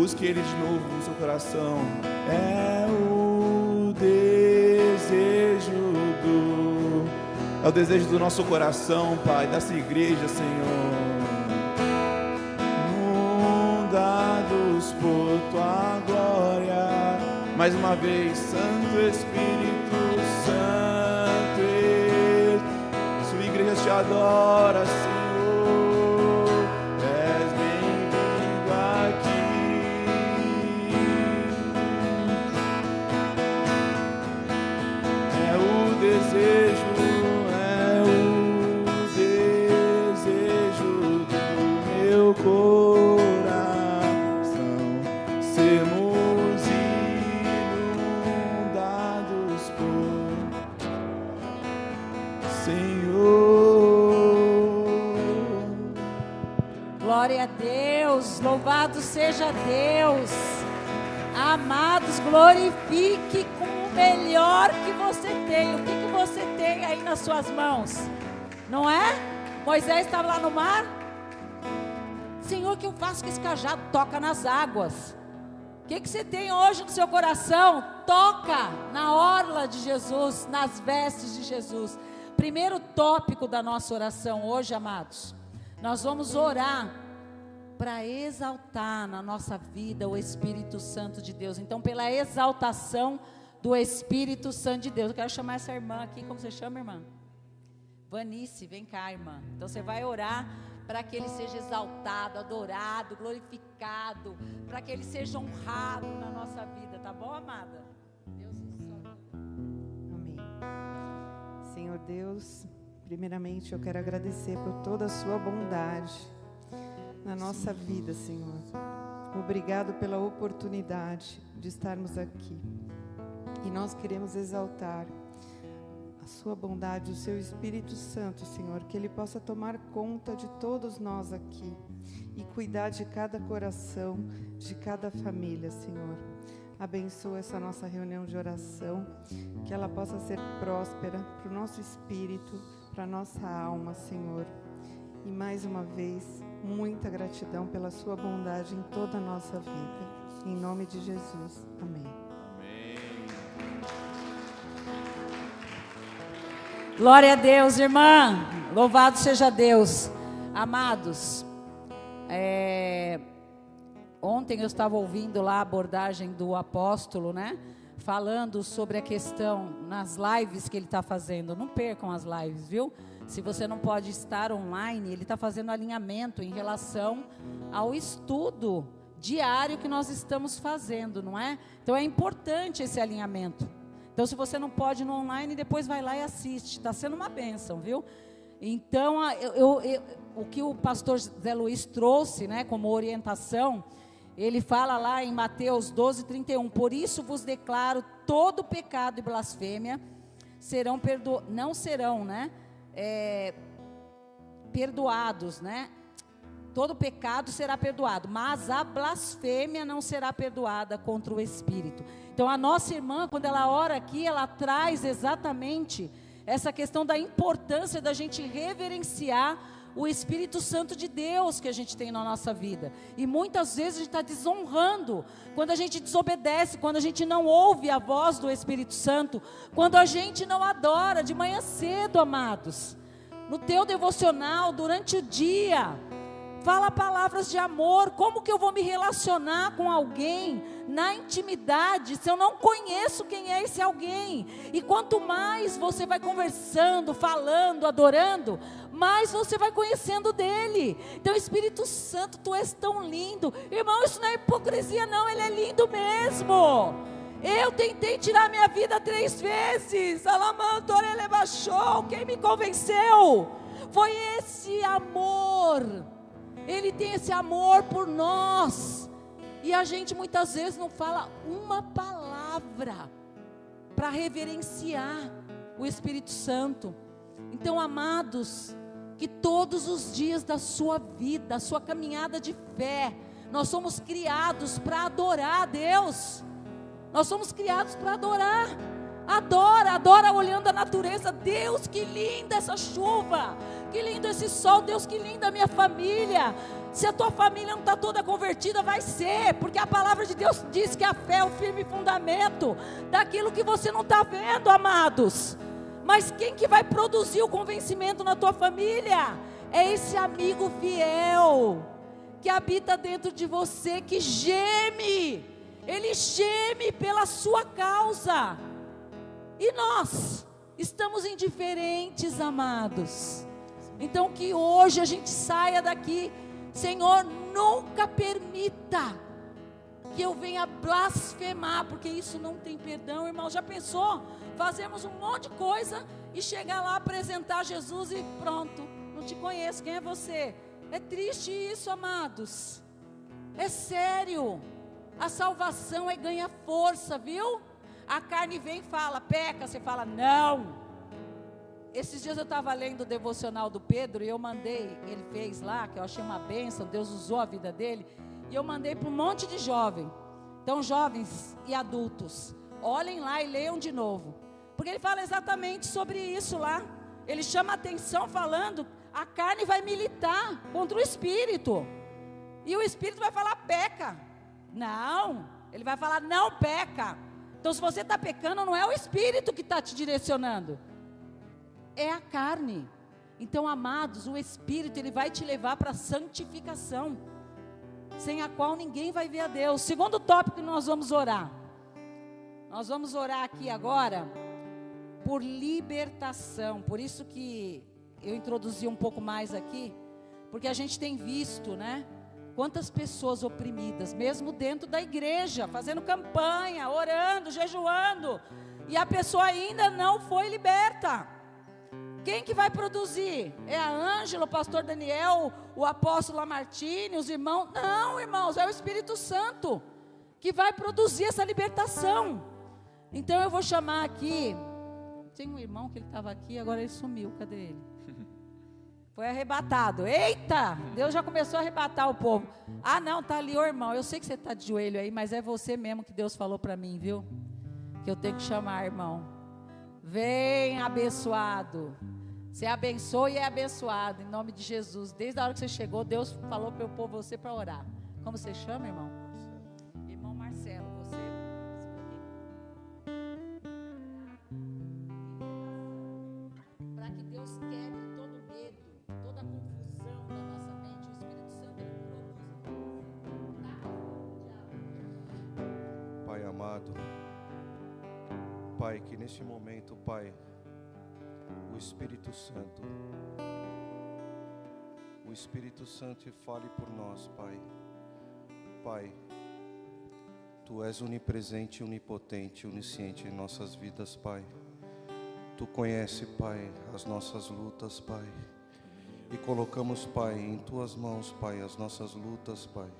Busque Ele de novo no seu coração. É o desejo do nosso coração, Pai, dessa igreja, Senhor. Inundados por Tua glória, mais uma vez, Santo Espírito Santo, sua igreja te adora, Senhor. És bem-vindo aqui. É o desejo do meu coração, sermos inundados por Senhor. Glória a Deus, louvado seja Deus. Amados, glorifique com o melhor que você tem. O que você tem aí nas suas mãos? Não é? Moisés estava lá no mar. Senhor, o que eu faço com esse cajado? Toca nas águas. O que você tem hoje no seu coração? Toca na orla de Jesus, nas vestes de Jesus. Primeiro tópico da nossa oração hoje, amados, nós vamos orar para exaltar na nossa vida o Espírito Santo de Deus. Então, pela exaltação do Espírito Santo de Deus, eu quero chamar essa irmã aqui. Como você chama, irmã? Vanice, vem cá, irmã. Então você vai orar para que Ele seja exaltado, adorado, glorificado, para que Ele seja honrado na nossa vida, tá bom, amada? Deus abençoe. Amém. Senhor Deus, primeiramente eu quero agradecer por toda a sua bondade na nossa vida, Senhor. Obrigado pela oportunidade de estarmos aqui. E nós queremos exaltar a sua bondade, o seu Espírito Santo, Senhor, que Ele possa tomar conta de todos nós aqui e cuidar de cada coração, de cada família, Senhor. Abençoa essa nossa reunião de oração, que ela possa ser próspera para o nosso espírito, para a nossa alma, Senhor. E mais uma vez, muita gratidão pela sua bondade em toda a nossa vida. Em nome de Jesus. Amém. Glória a Deus, irmã. Louvado seja Deus. Amados, ontem eu estava ouvindo lá a abordagem do apóstolo, né? Falando sobre a questão nas lives que ele está fazendo. Não percam as lives, viu? Se você não pode estar online, ele está fazendo alinhamento em relação ao estudo diário que nós estamos fazendo, não é? Então é importante esse alinhamento. Então, se você não pode no online, depois vai lá e assiste. Está sendo uma bênção, viu? Então, o que o pastor Zé Luiz trouxe, né, como orientação, ele fala lá em Mateus 12:31. Por isso vos declaro, todo pecado e blasfêmia não serão, né, perdoados, né? Todo pecado será perdoado, mas a blasfêmia não será perdoada contra o Espírito. Então a nossa irmã, quando ela ora aqui, ela traz exatamente essa questão da importância da gente reverenciar o Espírito Santo de Deus que a gente tem na nossa vida. E muitas vezes a gente está desonrando, quando a gente desobedece, quando a gente não ouve a voz do Espírito Santo, quando a gente não adora de manhã cedo, amados. No teu devocional, durante o dia, fala palavras de amor. Como que eu vou me relacionar com alguém na intimidade se eu não conheço quem é esse alguém? E quanto mais você vai conversando, falando, adorando, mais você vai conhecendo dele. Então, Espírito Santo, tu és tão lindo. Irmão, isso não é hipocrisia não, ele é lindo mesmo. Eu tentei tirar minha vida 3 vezes. Alamantor, ele baixou. Quem me convenceu foi esse amor. Ele tem esse amor por nós. E a gente muitas vezes não fala uma palavra para reverenciar o Espírito Santo. Então, amados, que todos os dias da sua vida, da sua caminhada de fé, nós somos criados para adorar a Deus. Nós somos criados para adorar. Adora olhando a natureza. Deus, que linda essa chuva, que lindo esse sol. Deus, que linda a minha família. Se a tua família não está toda convertida, vai ser, porque a palavra de Deus diz que a fé é o firme fundamento daquilo que você não está vendo, amados. Mas quem que vai produzir o convencimento na tua família? É esse amigo fiel, que habita dentro de você, que geme, ele geme pela sua causa. E nós estamos indiferentes, amados. Então que hoje a gente saia daqui. Senhor, nunca permita que eu venha blasfemar, porque isso não tem perdão, irmão. Já pensou? Fazemos um monte de coisa e chegar lá, apresentar Jesus e pronto, não te conheço, quem é você? É triste isso, amados. É sério. A salvação é ganha força, viu? A carne vem e fala, peca, você fala, não. Esses dias eu estava lendo o devocional do Pedro e eu mandei, ele fez lá, que eu achei uma bênção, Deus usou a vida dele, e eu mandei para um monte de jovem. Então, jovens e adultos, olhem lá e leiam de novo, porque ele fala exatamente sobre isso lá. Ele chama a atenção falando, a carne vai militar contra o espírito, e o espírito vai falar, peca. Não, ele vai falar, não peca. Então, se você está pecando, não é o espírito que está te direcionando, é a carne. Então, amados, o Espírito, ele vai te levar para a santificação, sem a qual ninguém vai ver a Deus. Segundo tópico que nós vamos orar. Nós vamos orar aqui agora por libertação. Por isso que eu introduzi um pouco mais aqui, porque a gente tem visto, né? Quantas pessoas oprimidas, mesmo dentro da igreja, fazendo campanha, orando, jejuando, e a pessoa ainda não foi liberta. Quem que vai produzir? É a Ângela, o pastor Daniel, o apóstolo Lamartine, os irmãos? Não, irmãos, é o Espírito Santo que vai produzir essa libertação. Então eu vou chamar aqui, tem um irmão que ele estava aqui, agora ele sumiu, cadê ele? Foi arrebatado. Eita, Deus já começou a arrebatar o povo. Ah não, tá ali o irmão, eu sei que você está de joelho aí, mas é você mesmo que Deus falou para mim, viu? Que eu tenho que chamar, irmão. Vem, abençoado. Você abençoa e é abençoado, em nome de Jesus. Desde a hora que você chegou, Deus falou para eu pôr você para orar. Como você chama, irmão? Irmão Marcelo, você. Para que Deus quebre todo medo, toda confusão da nossa mente, o Espírito Santo ele produz. Pai amado, Pai, que neste momento, Pai, o Espírito Santo fale por nós, Pai. Pai, Tu és onipresente, onipotente, onisciente em nossas vidas, Pai. Tu conheces, Pai, as nossas lutas, Pai. E colocamos, Pai, em Tuas mãos, Pai, as nossas lutas, Pai.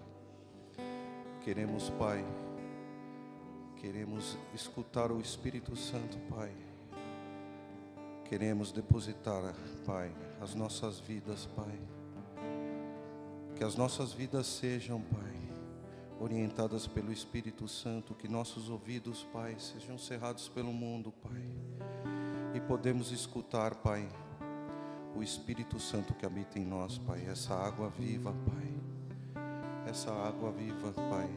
Queremos, Pai, queremos escutar o Espírito Santo, Pai. Queremos depositar, Pai, as nossas vidas, Pai. Que as nossas vidas sejam, Pai, orientadas pelo Espírito Santo. Que nossos ouvidos, Pai, sejam cerrados pelo mundo, Pai. E podemos escutar, Pai, o Espírito Santo que habita em nós, Pai. Essa água viva, Pai. Essa água viva, Pai,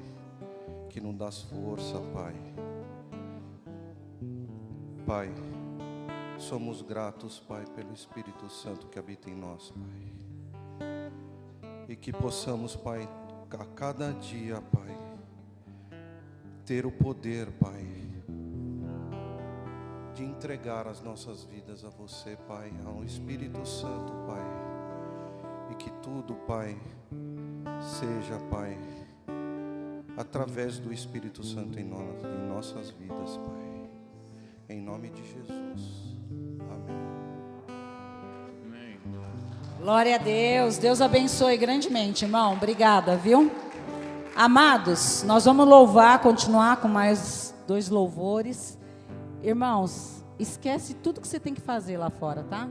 que nos dá força, Pai. Pai, somos gratos, Pai, pelo Espírito Santo que habita em nós, Pai. E que possamos, Pai, a cada dia, Pai, ter o poder, Pai, de entregar as nossas vidas a você, Pai, ao Espírito Santo, Pai. E que tudo, Pai, seja, Pai, através do Espírito Santo em nossas vidas, Pai. Em nome de Jesus. Glória a Deus, Deus abençoe grandemente, irmão, obrigada, viu? Amados, nós vamos louvar, continuar com mais 2 louvores. Irmãos, esquece tudo que você tem que fazer lá fora, tá?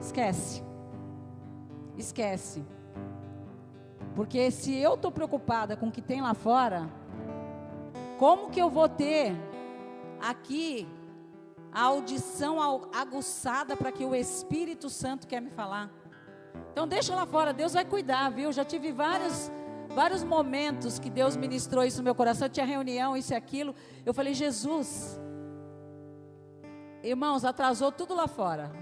Esquece. Porque se eu estou preocupada com o que tem lá fora, como que eu vou ter aqui a audição aguçada para que o Espírito Santo quer me falar. Então deixa lá fora, Deus vai cuidar, viu? Já tive vários momentos que Deus ministrou isso no meu coração. Tinha reunião, isso e aquilo. Eu falei, Jesus, irmãos, atrasou tudo lá fora.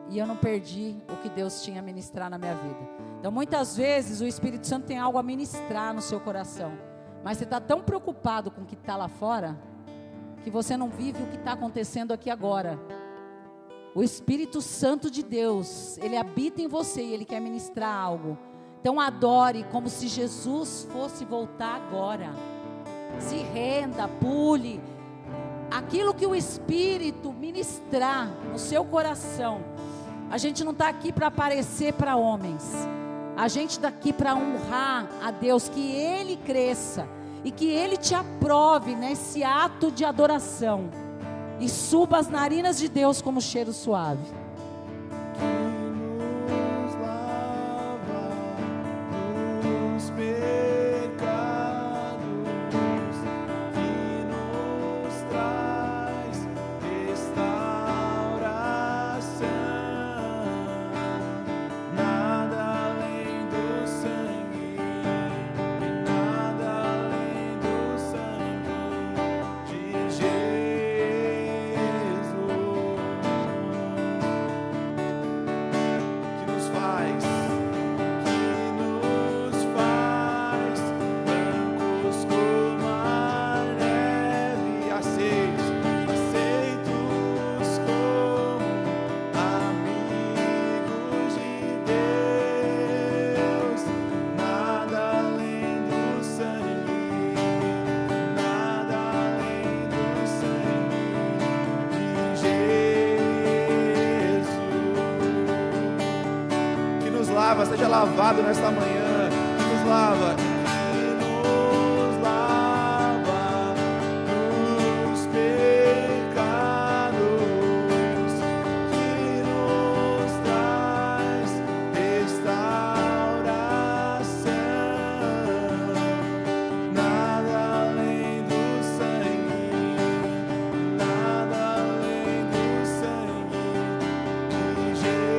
E eu não perdi o que Deus tinha a ministrar na minha vida. Então muitas vezes o Espírito Santo tem algo a ministrar no seu coração. Mas você está tão preocupado com o que está lá fora, que você não vive o que está acontecendo aqui agora. O Espírito Santo de Deus, Ele habita em você e Ele quer ministrar algo. Então adore como se Jesus fosse voltar agora. Se renda, pule. Aquilo que o Espírito ministrar no seu coração. A gente não está aqui para aparecer para homens. A gente está aqui para honrar a Deus, que Ele cresça e que Ele te aprove nesse ato de adoração e suba as narinas de Deus como cheiro suave. Seja lavado nesta manhã, que nos lava, dos pecados, que nos traz restauração, nada além do sangue, nada além do sangue de Jesus.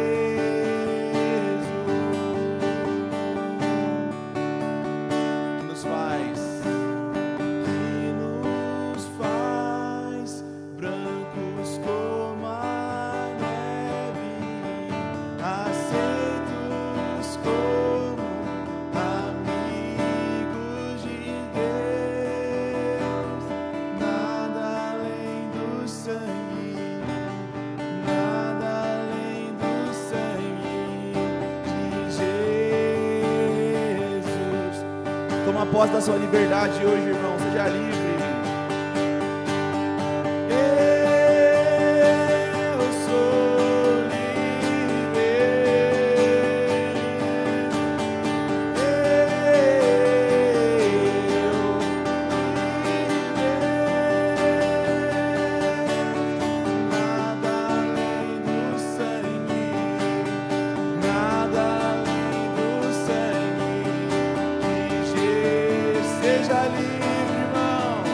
Toma posse da sua liberdade hoje, irmão. Seja livre. Eu sou livre. Nada além do sangue. Nada além do sangue. Seja livre, irmão.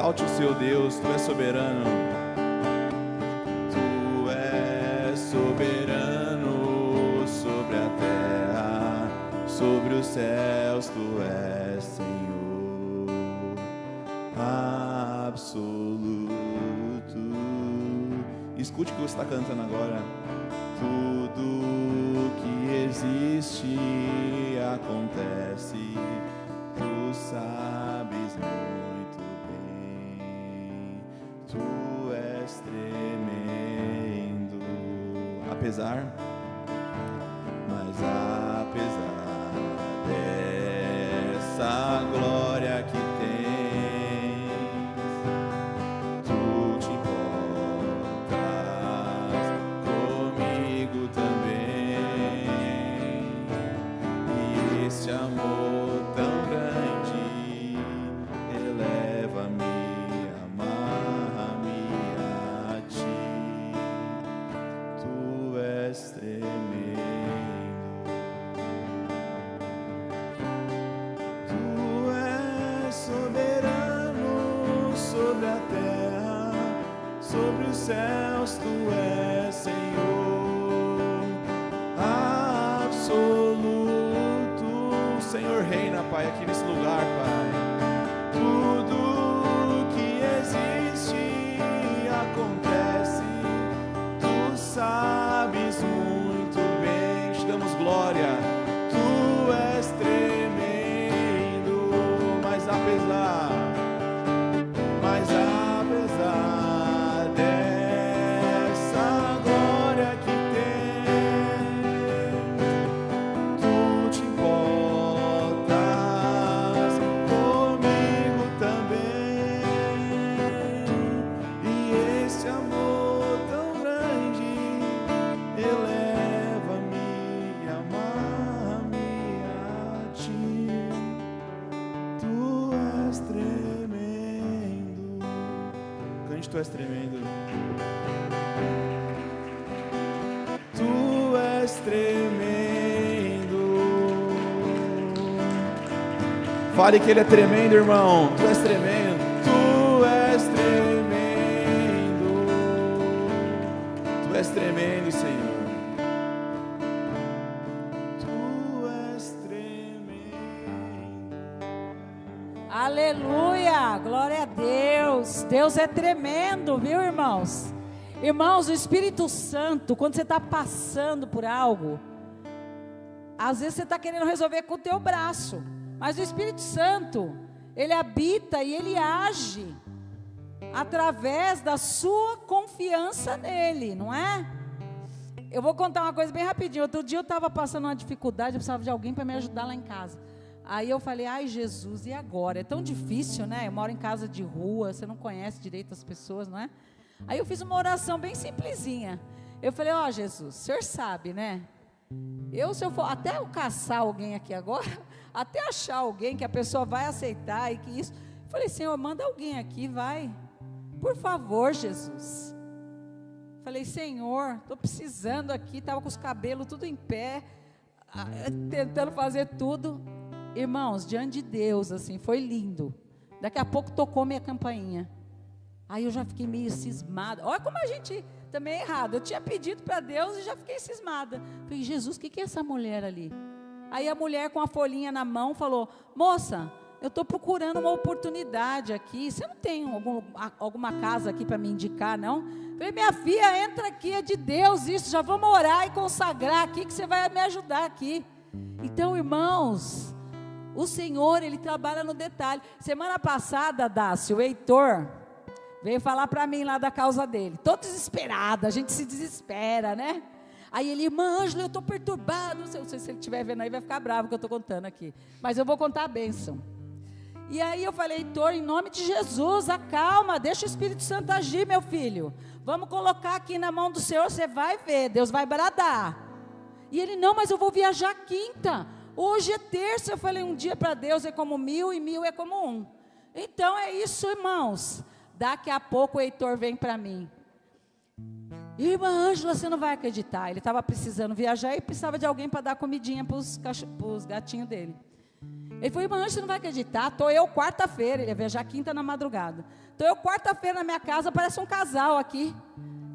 Exalte o seu Deus, tu és soberano. Tu és soberano sobre a terra, sobre os céus, tu és Senhor absoluto. Escute o que você está cantando agora. Tudo que existe acontece, tu sabes muito bem, tu és tremendo, mas apesar dessa glória que tens, tu te importas comigo também, e este amor tão grande eleva-me, amarra-me a ti, tu és tremendo, tu és soberano sobre a terra, sobre os céus, tu és Senhor absoluto. O Senhor reina, Pai, aqui nesse lugar, Pai. Tudo que existe acontece, tu sabes muito bem, te damos glória, tu és tremendo, mas apesar dessa glória que tens, tu te importas comigo também, e esse amor tão grande eleva-me, amarra-me a ti, tu és tremendo. Cante, tu és tremendo. Tu és tremendo. Fale que Ele é tremendo, irmão. Tu és tremendo. Tu és tremendo. Tu és tremendo, Senhor. Tu és tremendo. Aleluia, glória a Deus. Deus é tremendo, viu, irmãos? Irmãos, o Espírito Santo, quando você está passando por algo, às vezes você está querendo resolver com o teu braço, mas o Espírito Santo, Ele habita e Ele age através da sua confiança nele, não é? Eu vou contar uma coisa bem rapidinho. Outro dia eu estava passando uma dificuldade, eu precisava de alguém para me ajudar lá em casa. Aí eu falei, ai Jesus, e agora? É tão difícil, né? Eu moro em casa de rua, você não conhece direito as pessoas, não é? Aí eu fiz uma oração bem simplesinha. Eu falei, ó Jesus, o Senhor sabe, né? Se eu for, até eu caçar alguém aqui agora, até achar alguém que a pessoa vai aceitar e que isso. Eu falei, Senhor, manda alguém aqui, vai. Por favor, Jesus. Falei, Senhor, estou precisando aqui, estava com os cabelos tudo em pé, tentando fazer tudo. Irmãos, diante de Deus, assim, foi lindo. Daqui a pouco tocou minha campainha. Aí eu já fiquei meio cismada. Olha como a gente também é errado. Eu tinha pedido para Deus e já fiquei cismada. Falei, Jesus, o que é essa mulher ali? Aí a mulher com a folhinha na mão falou, moça, eu estou procurando uma oportunidade aqui. Você não tem alguma casa aqui para me indicar, não? Falei, minha filha, entra aqui, é de Deus isso. Já vamos orar e consagrar aqui que você vai me ajudar aqui. Então, irmãos, o Senhor, Ele trabalha no detalhe. Semana passada, Dácio, o Heitor veio falar para mim lá da causa dele. Tô desesperada, a gente se desespera, né? Aí ele, irmã Ângela, eu estou perturbado. Não sei se ele estiver vendo aí, vai ficar bravo que eu estou contando aqui. Mas eu vou contar a bênção. E aí eu falei, Heitor, em nome de Jesus, acalma, deixa o Espírito Santo agir, meu filho. Vamos colocar aqui na mão do Senhor, você vai ver, Deus vai bradar. E ele, não, mas eu vou viajar quinta. Hoje é terça. Eu falei, um dia para Deus é como 1000 e 1000 é como 1. Então é isso, irmãos. Daqui a pouco o Heitor vem para mim. Irmã Ângela, você não vai acreditar. Ele estava precisando viajar e precisava de alguém para dar comidinha para os gatinhos dele. Ele falou: irmã, você não vai acreditar, estou eu quarta-feira, ele ia viajar quinta na madrugada, estou eu quarta-feira na minha casa, parece um casal aqui.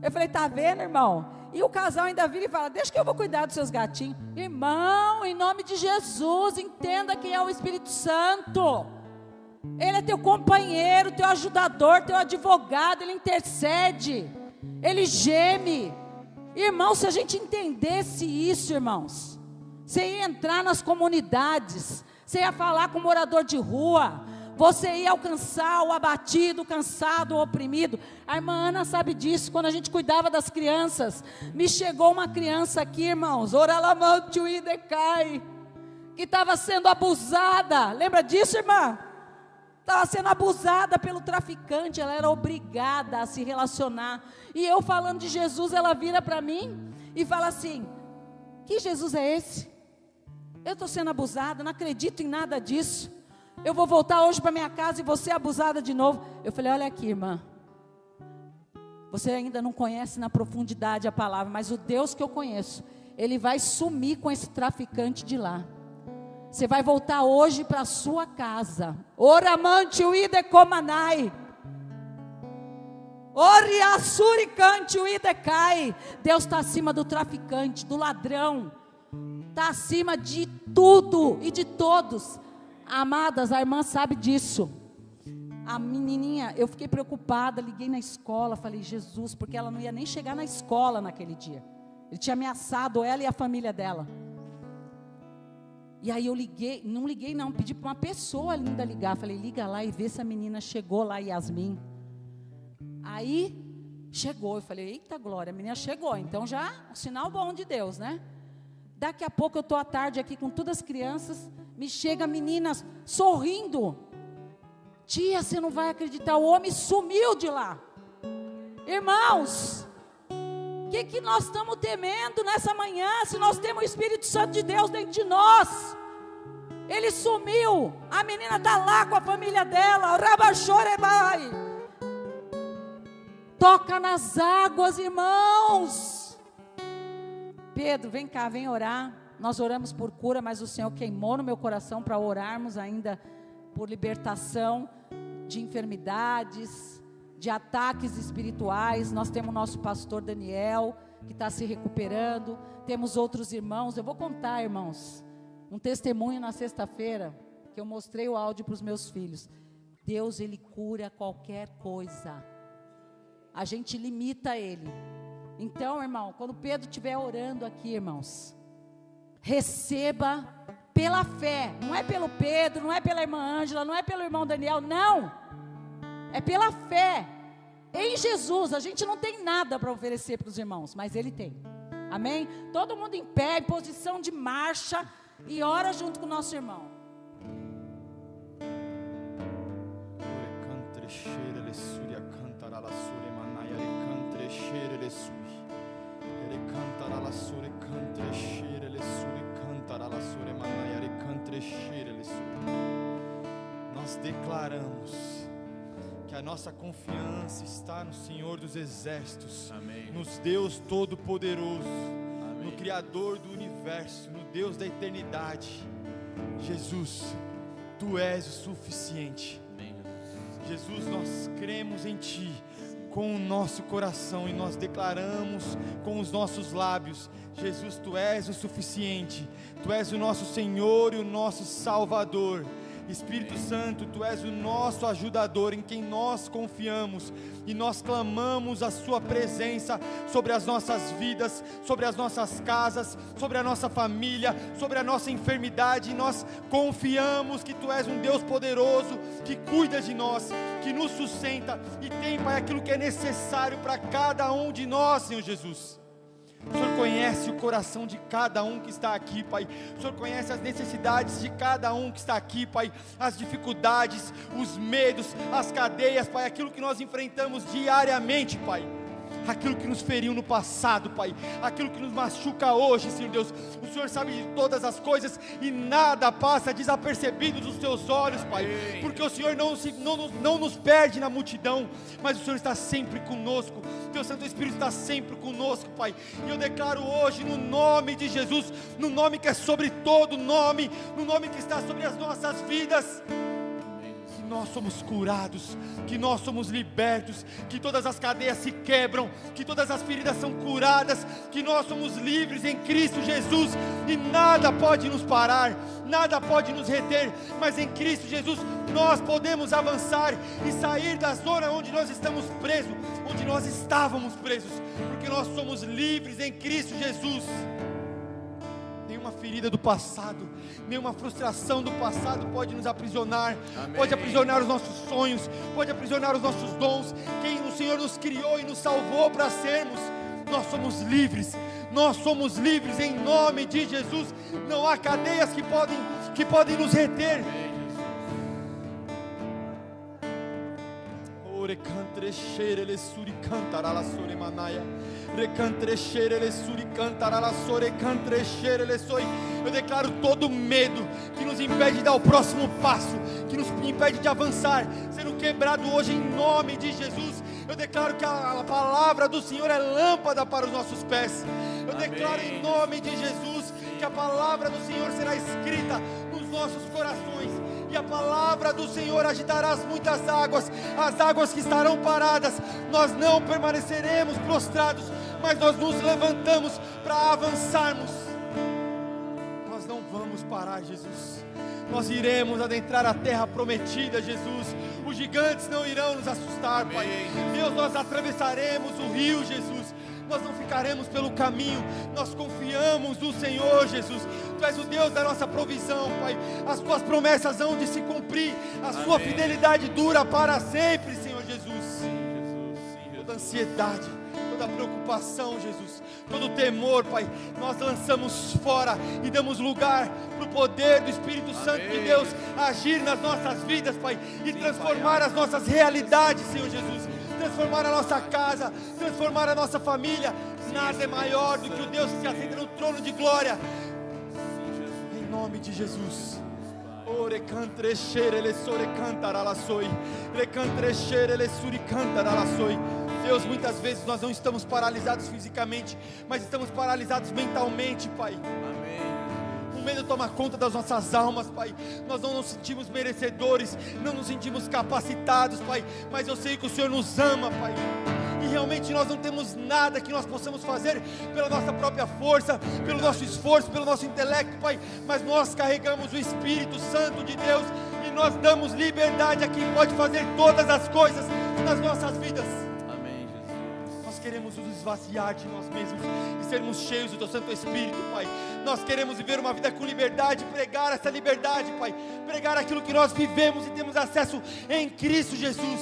Eu falei: tá vendo, irmão? E o casal ainda vira e fala: deixa que eu vou cuidar dos seus gatinhos. Irmão, em nome de Jesus, entenda quem é o Espírito Santo. Ele é teu companheiro, teu ajudador, teu advogado, ele intercede, ele geme. Irmão, se a gente entendesse isso, irmãos, você ia entrar nas comunidades, você ia falar com o morador de rua, você ia alcançar o abatido, o cansado, o oprimido. A irmã Ana sabe disso. Quando a gente cuidava das crianças, me chegou uma criança aqui, irmãos, que estava sendo abusada. Lembra disso, irmã? Estava sendo abusada pelo traficante. Ela era obrigada a se relacionar. E eu falando de Jesus, ela vira para mim e fala assim: que Jesus é esse? Eu estou sendo abusada, não acredito em nada disso. Eu vou voltar hoje para minha casa e vou ser abusada de novo. Eu falei: olha aqui, irmã, você ainda não conhece na profundidade a palavra, mas o Deus que eu conheço, Ele vai sumir com esse traficante de lá. Você vai voltar hoje para a sua casa. Oramante uidecomanai. Oriasuricante uidecai. Deus está acima do traficante, do ladrão. Está acima de tudo e de todos. Amadas, a irmã sabe disso. A menininha, eu fiquei preocupada, liguei na escola, falei: Jesus, porque ela não ia nem chegar na escola naquele dia. Ele tinha ameaçado ela e a família dela. E aí eu pedi para uma pessoa linda ligar. Falei: liga lá e vê se a menina chegou lá, Yasmin. Aí chegou, eu falei: eita glória, a menina chegou. Então já um sinal bom de Deus, né? Daqui a pouco eu estou à tarde aqui com todas as crianças. Me chega meninas sorrindo: tia, você não vai acreditar, o homem sumiu de lá. Irmãos, o que nós estamos temendo nessa manhã, se nós temos o Espírito Santo de Deus dentro de nós? Ele sumiu, a menina está lá com a família dela. Rabachorebai. Toca nas águas, irmãos. Pedro, vem cá, vem orar. Nós oramos por cura, mas o Senhor queimou no meu coração para orarmos ainda por libertação de enfermidades, de ataques espirituais. Nós temos o nosso pastor Daniel, que está se recuperando. Temos outros irmãos. Eu vou contar, irmãos, um testemunho na sexta-feira, que eu mostrei o áudio para os meus filhos. Deus, Ele cura qualquer coisa. A gente limita Ele. Então, irmão, quando Pedro estiver orando aqui, irmãos, receba pela fé. Não é pelo Pedro, não é pela irmã Ângela, não é pelo irmão Daniel, não. É pela fé em Jesus. A gente não tem nada para oferecer para os irmãos, mas Ele tem. Amém? Todo mundo em pé, em posição de marcha, e ora junto com o nosso irmão. Nós declaramos que a nossa confiança está no Senhor dos Exércitos, amém, no Deus Todo-Poderoso, amém, no Criador do Universo, no Deus da eternidade. Jesus, Tu és o suficiente. Amém. Jesus, nós cremos em Ti com o nosso coração e nós declaramos com os nossos lábios: Jesus, Tu és o suficiente, Tu és o nosso Senhor e o nosso Salvador. Espírito Santo, Tu és o nosso ajudador, em quem nós confiamos, e nós clamamos a Sua presença sobre as nossas vidas, sobre as nossas casas, sobre a nossa família, sobre a nossa enfermidade, e nós confiamos que Tu és um Deus poderoso, que cuida de nós, que nos sustenta, e tem, Pai, aquilo que é necessário para cada um de nós, Senhor Jesus. O Senhor conhece o coração de cada um que está aqui, Pai. O Senhor conhece as necessidades de cada um que está aqui, Pai. As dificuldades, os medos, as cadeias, Pai. Aquilo que nós enfrentamos diariamente, Pai. aquilo que nos feriu no passado, Pai, aquilo que nos machuca hoje, Senhor Deus. O Senhor sabe de todas as coisas e nada passa desapercebido dos teus olhos, Pai, porque o Senhor não nos perde na multidão, mas o Senhor está sempre conosco. Teu Santo Espírito está sempre conosco, Pai, e eu declaro hoje, no nome de Jesus, no nome que é sobre todo nome, no nome que está sobre as nossas vidas, que nós somos curados, que nós somos libertos, que todas as cadeias se quebram, que todas as feridas são curadas, que nós somos livres em Cristo Jesus, e nada pode nos parar, nada pode nos reter, mas em Cristo Jesus nós podemos avançar e sair da zona onde nós estamos presos, onde nós estávamos presos, porque nós somos livres em Cristo Jesus. Nenhuma ferida do passado, nenhuma frustração do passado pode nos aprisionar. Amém. Pode aprisionar os nossos sonhos, pode aprisionar os nossos dons. Quem o Senhor nos criou e nos salvou para sermos, nós somos livres em nome de Jesus. Não há cadeias que podem nos reter. Eu declaro todo medo que nos impede de dar o próximo passo, que nos impede de avançar, sendo quebrado hoje em nome de Jesus. Eu declaro que a palavra do Senhor é lâmpada para os nossos pés. Eu declaro em nome de Jesus que a palavra do Senhor será escrita nos nossos corações, e a palavra do Senhor agitará as muitas águas, as águas que estarão paradas. Nós não permaneceremos prostrados, mas nós nos levantamos para avançarmos. Nós não vamos parar, Jesus. Nós iremos adentrar a terra prometida, Jesus. Os gigantes não irão nos assustar, Pai. Deus, nós atravessaremos o rio, Jesus. Nós não ficaremos pelo caminho, nós confiamos no Senhor, Jesus. Tu és o Deus da nossa provisão, Pai. As tuas promessas hão de se cumprir, a sua fidelidade dura para sempre, Senhor Jesus. Sim, Jesus. Toda ansiedade, toda preocupação, Jesus, todo temor, Pai, nós lançamos fora e damos lugar para o poder do Espírito Santo de Deus agir nas nossas vidas, Pai, e transformar as nossas realidades, Senhor Jesus. Transformar a nossa casa, transformar a nossa família. Nada é maior do que o Deus que se assenta no trono de glória. Em nome de Jesus. Deus, muitas vezes nós não estamos paralisados fisicamente, mas estamos paralisados mentalmente, Pai. O medo toma conta das nossas almas, Pai. Nós não nos sentimos merecedores, não nos sentimos capacitados, Pai, mas eu sei que o Senhor nos ama, Pai, e realmente nós não temos nada que nós possamos fazer pela nossa própria força, pelo nosso esforço, pelo nosso intelecto, Pai, mas nós carregamos o Espírito Santo de Deus, e nós damos liberdade a quem pode fazer todas as coisas nas nossas vidas. Queremos nos esvaziar de nós mesmos e sermos cheios do Teu Santo Espírito, Pai. Nós queremos viver uma vida com liberdade, pregar essa liberdade, Pai, pregar aquilo que nós vivemos e temos acesso em Cristo Jesus.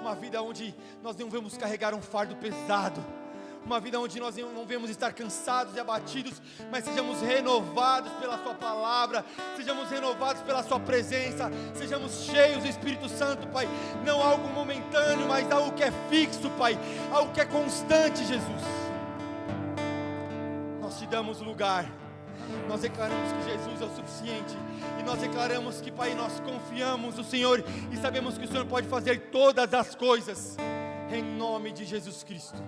Uma vida onde nós não vamos carregar um fardo pesado, uma vida onde nós não vamos estar cansados e abatidos, mas sejamos renovados pela Sua palavra, sejamos renovados pela Sua presença, sejamos cheios do Espírito Santo, Pai. Não algo momentâneo, mas algo que é fixo, Pai, algo que é constante, Jesus. Nós Te damos lugar, nós declaramos que Jesus é o suficiente, e nós declaramos que, Pai, nós confiamos no Senhor e sabemos que o Senhor pode fazer todas as coisas, em nome de Jesus Cristo.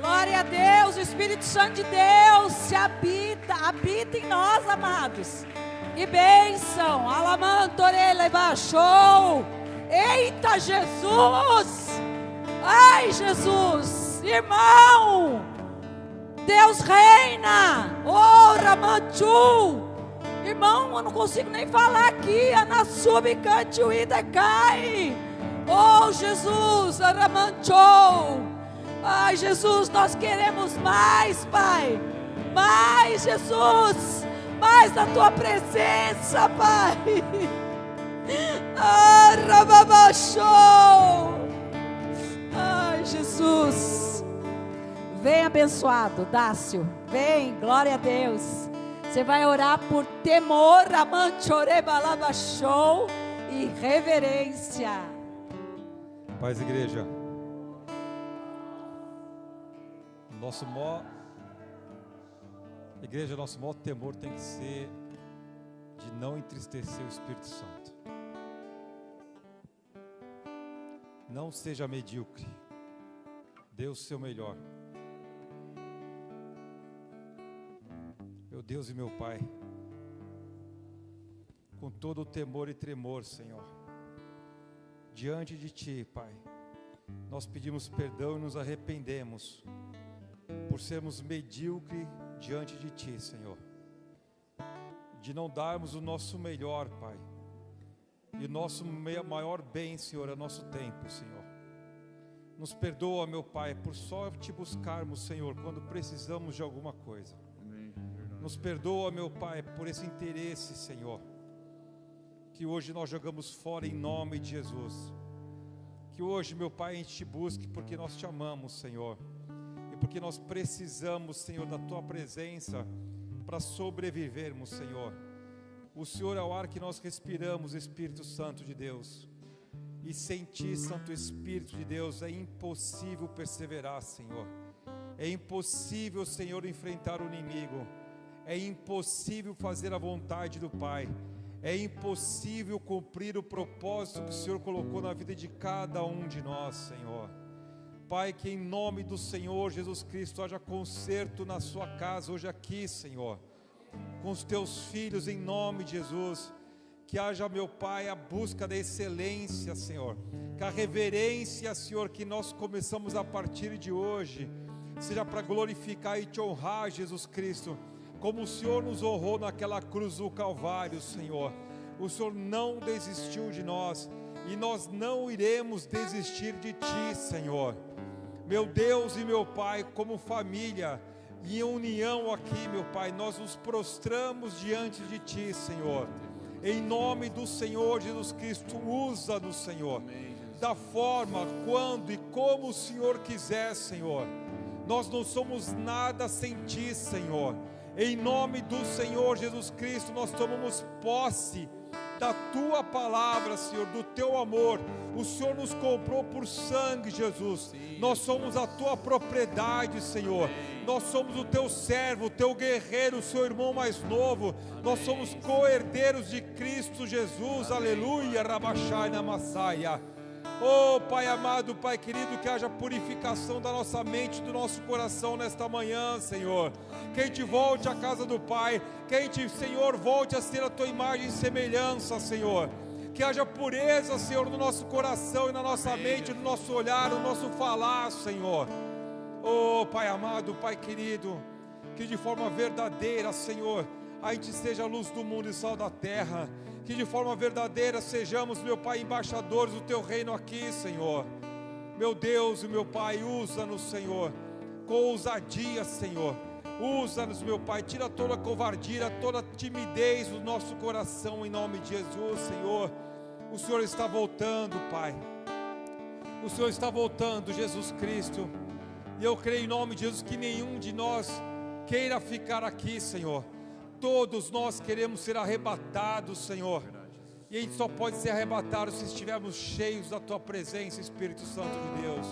Glória a Deus, o Espírito Santo de Deus se habita em nós, amados. Que bênção! Alamantorele baixou. Eita, Jesus! Ai, Jesus! Irmão! Deus reina! Oh, Ramanchu! Irmão, eu não consigo nem falar aqui. Anasubicante o Idecai. Oh, Jesus! Ramanchu! Ai, Jesus, nós queremos mais, Pai. Mais, Jesus. Mais da Tua presença, Pai. Ai, Jesus. Vem, abençoado, Dácio. Vem, glória a Deus. Você vai orar por temor, e reverência. Paz, igreja. Nosso maior temor tem que ser de não entristecer o Espírito Santo. Não seja medíocre. Dê o seu melhor. Meu Deus e meu Pai, com todo o temor e tremor, Senhor, diante de Ti, Pai, nós pedimos perdão e nos arrependemos por sermos medíocres diante de Ti, Senhor, de não darmos o nosso melhor, Pai, e o nosso maior bem, Senhor, é o nosso tempo, Senhor. Nos perdoa, meu Pai, por só Te buscarmos, Senhor, quando precisamos de alguma coisa. Nos perdoa, meu Pai, por esse interesse, Senhor, que hoje nós jogamos fora em nome de Jesus. Que hoje, meu Pai, a gente Te busque porque nós Te amamos, Senhor, e porque nós precisamos, Senhor, da Tua presença para sobrevivermos, Senhor. O Senhor é o ar que nós respiramos, Espírito Santo de Deus. E sem Ti, Santo Espírito de Deus, é impossível perseverar, Senhor. É impossível, Senhor, enfrentar o inimigo. É impossível fazer a vontade do Pai. É impossível cumprir o propósito que o Senhor colocou na vida de cada um de nós, Senhor. Pai, que em nome do Senhor Jesus Cristo haja conserto na sua casa hoje aqui, Senhor, com os Teus filhos em nome de Jesus. Que haja, meu Pai, a busca da excelência, Senhor, que a reverência, Senhor, que nós começamos a partir de hoje, seja para glorificar e Te honrar, Jesus Cristo, como o Senhor nos honrou naquela cruz do Calvário, Senhor. O Senhor não desistiu de nós, e nós não iremos desistir de Ti, Senhor. Meu Deus e meu Pai, como família, em união aqui, meu Pai, nós nos prostramos diante de Ti, Senhor. Em nome do Senhor Jesus Cristo, usa-nos, Senhor, da forma, quando e como o Senhor quiser, Senhor. Nós não somos nada sem Ti, Senhor. Em nome do Senhor Jesus Cristo, nós tomamos posse da Tua palavra, Senhor, do Teu amor. O Senhor nos comprou por sangue, Jesus. Nós somos a Tua propriedade, Senhor. Nós somos o Teu servo, o Teu guerreiro, o Seu irmão mais novo. Nós somos co-herdeiros de Cristo Jesus. Aleluia, Rabachai Namassaia. Oh, Pai amado, Pai querido, que haja purificação da nossa mente, do nosso coração nesta manhã, Senhor. Que a gente volte à casa do Pai, que a gente, Senhor, volte a ser a Tua imagem e semelhança, Senhor. Que haja pureza, Senhor, no nosso coração e na nossa mente, no nosso olhar, no nosso falar, Senhor. Oh, Pai amado, Pai querido, que de forma verdadeira, Senhor, a gente seja a luz do mundo e sal da terra. Que de forma verdadeira sejamos, meu Pai, embaixadores do Teu reino aqui, Senhor. Meu Deus e meu Pai, usa-nos, Senhor, com ousadia, Senhor. Usa-nos, meu Pai, tira toda a covardia, toda a timidez do nosso coração, em nome de Jesus, Senhor. O Senhor está voltando, Pai. O Senhor está voltando, Jesus Cristo. E eu creio em nome de Jesus que nenhum de nós queira ficar aqui, Senhor. Todos nós queremos ser arrebatados, Senhor. E a gente só pode ser arrebatado se estivermos cheios da Tua presença, Espírito Santo de Deus.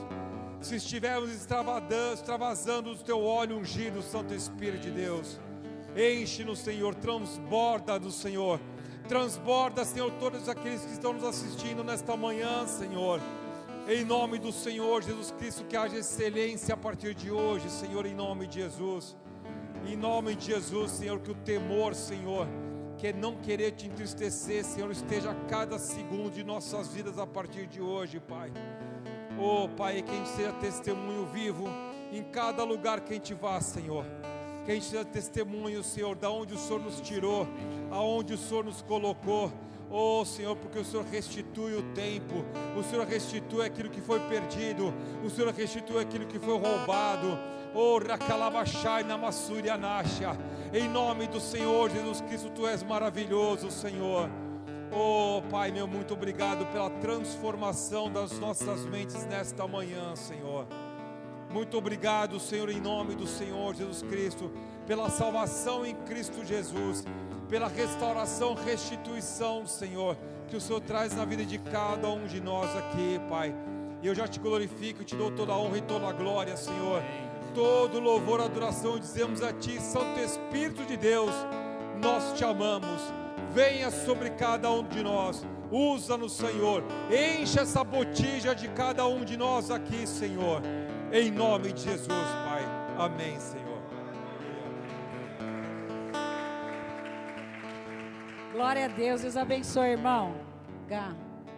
Se estivermos extravasando do Teu óleo ungido, Santo Espírito de Deus. Enche-nos, Senhor, transborda-nos, Senhor. Transborda, Senhor, todos aqueles que estão nos assistindo nesta manhã, Senhor. Em nome do Senhor Jesus Cristo, que haja excelência a partir de hoje, Senhor, em nome de Jesus. Em nome de Jesus, Senhor, que o temor, Senhor, que é não querer Te entristecer, Senhor, esteja a cada segundo de nossas vidas a partir de hoje, Pai. Oh, Pai, que a gente seja testemunho vivo em cada lugar que a gente vá, Senhor. Que a gente seja testemunho, Senhor, da onde o Senhor nos tirou, aonde o Senhor nos colocou. Oh, Senhor, porque o Senhor restitui o tempo, o Senhor restitui aquilo que foi perdido, o Senhor restitui aquilo que foi roubado. Oh, Rakalabashai Namassurianasha. Em nome do Senhor Jesus Cristo, Tu és maravilhoso, Senhor. Oh, Pai meu, muito obrigado pela transformação das nossas mentes nesta manhã, Senhor. Muito obrigado, Senhor, em nome do Senhor Jesus Cristo, pela salvação em Cristo Jesus, pela restauração, restituição, Senhor, que o Senhor traz na vida de cada um de nós aqui, Pai. E eu já te glorifico, te dou toda a honra e toda a glória, Senhor. Todo louvor, adoração, dizemos a Ti, Santo Espírito de Deus, nós te amamos. Venha sobre cada um de nós, usa-nos, Senhor. Enche essa botija de cada um de nós aqui, Senhor. Em nome de Jesus, Pai. Amém, Senhor. Glória a Deus, Deus abençoe, irmão. Gá,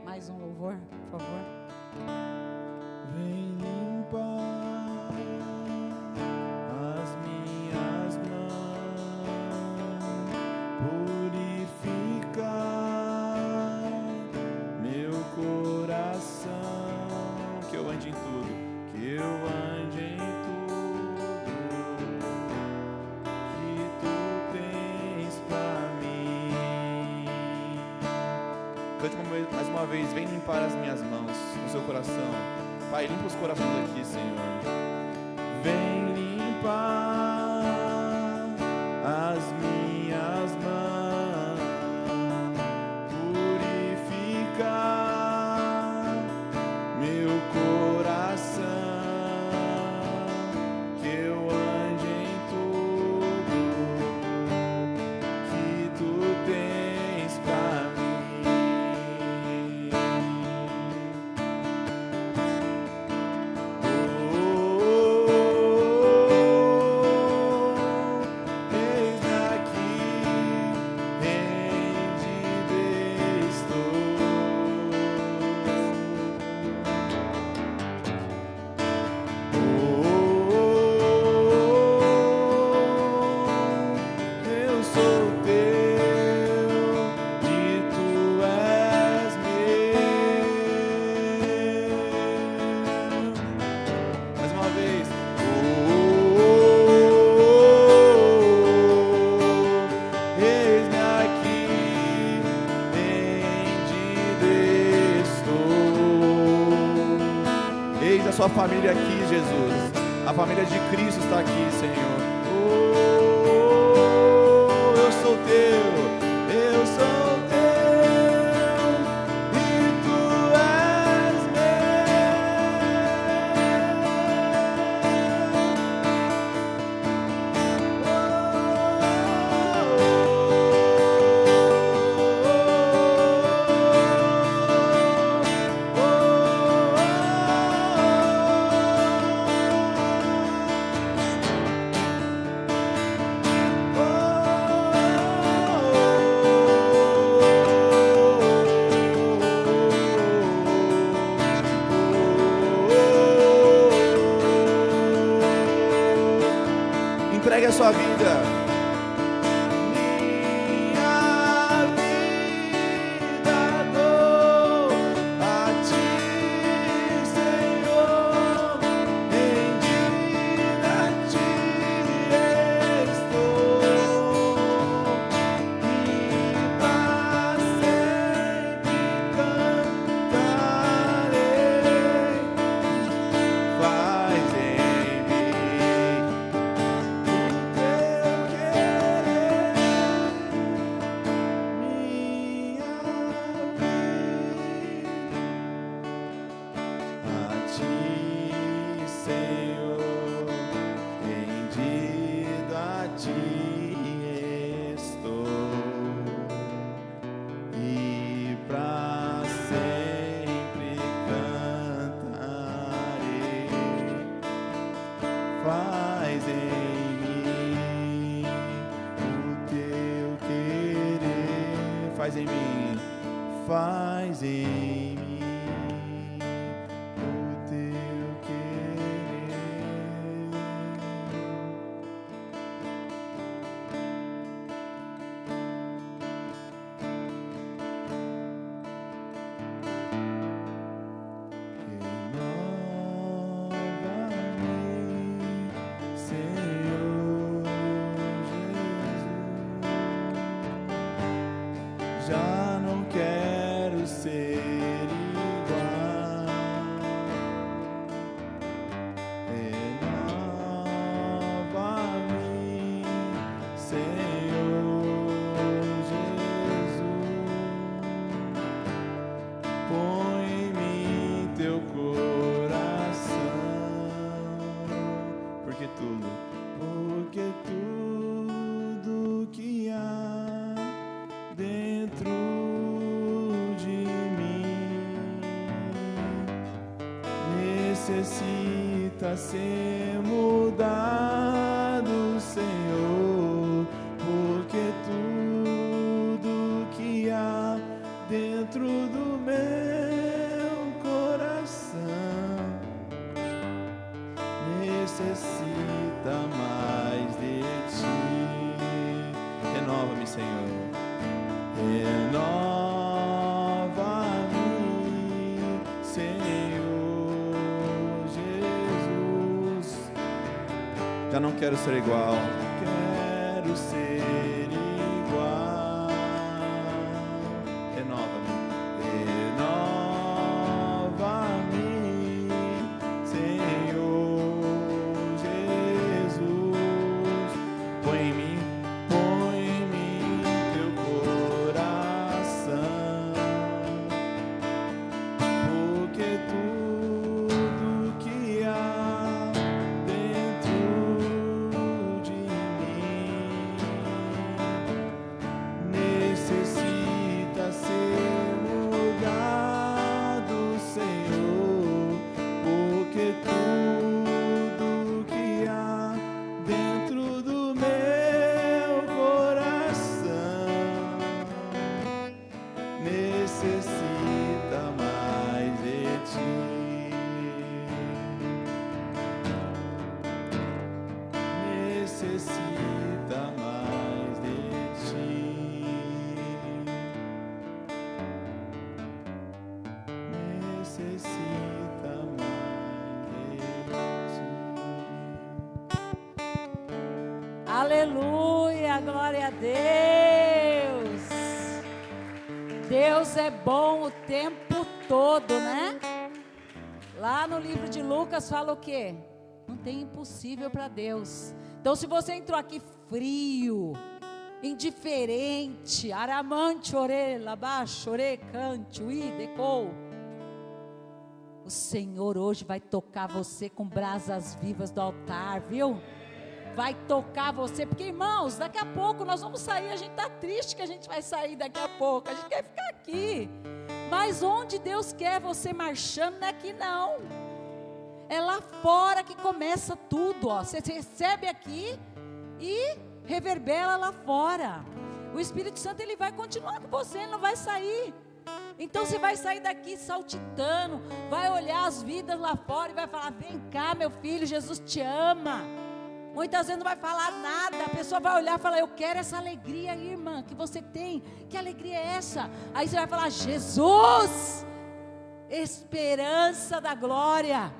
mais um louvor, por favor. Vem limpar as minhas mãos, purificar meu coração, que eu ande em tudo, que eu ande em tudo que tu tens pra mim. Cante mais uma vez, vem limpar as minhas mãos no seu coração. Pai, limpa os corações aqui, Senhor. Vem limpar as minhas mãos, purificar meu coração, que eu ande em tudo que tu tens pra mim. Sua família aqui, Jesus. A família de Cristo está aqui, Senhor. Eu sou teu, eu sou teu, e tu és entregue a sua vida. Minha vida dou a ti, Senhor, rendida a ti estou, e para sempre cantarei. Faz em mim o teu querer. Faz em mim, faz em mim o teu querer. Já não quero ser necessita ser mudado, Senhor, porque tudo que há dentro do meu coração necessita mais de ti. Renova-me, Senhor. Renova-me, Senhor Jesus. Já não quero ser igual. Quero ser igual. Renova-me. Renova-me, Senhor Jesus. Põe em mim teu coração, porque tudo que há dentro de mim necessita ser mudado, Senhor, porque tudo que há dentro do meu coração necessita mais de ti. Necessita mais de ti. Necessita mais de ti. Aleluia, glória a Deus. Deus é bom o tempo todo, né? Lá no livro de Lucas fala o quê? Não tem impossível para Deus. Então se você entrou aqui frio, indiferente, aramante, orelha, baixo, orecante, decou, o Senhor hoje vai tocar você com brasas vivas do altar, viu? Vai tocar você, porque irmãos, daqui a pouco nós vamos sair, a gente está triste que a gente vai sair daqui a pouco, a gente quer ficar aqui, mas onde Deus quer você marchando, não é aqui não, é lá fora que começa tudo, ó. Você recebe aqui e reverbera lá fora, o Espírito Santo ele vai continuar com você, ele não vai sair, então você vai sair daqui saltitando, vai olhar as vidas lá fora e vai falar, vem cá meu filho, Jesus te ama. Muitas vezes não vai falar nada, a pessoa vai olhar e falar, eu quero essa alegria aí, irmã, que você tem, que alegria é essa? Aí você vai falar, Jesus, esperança da glória,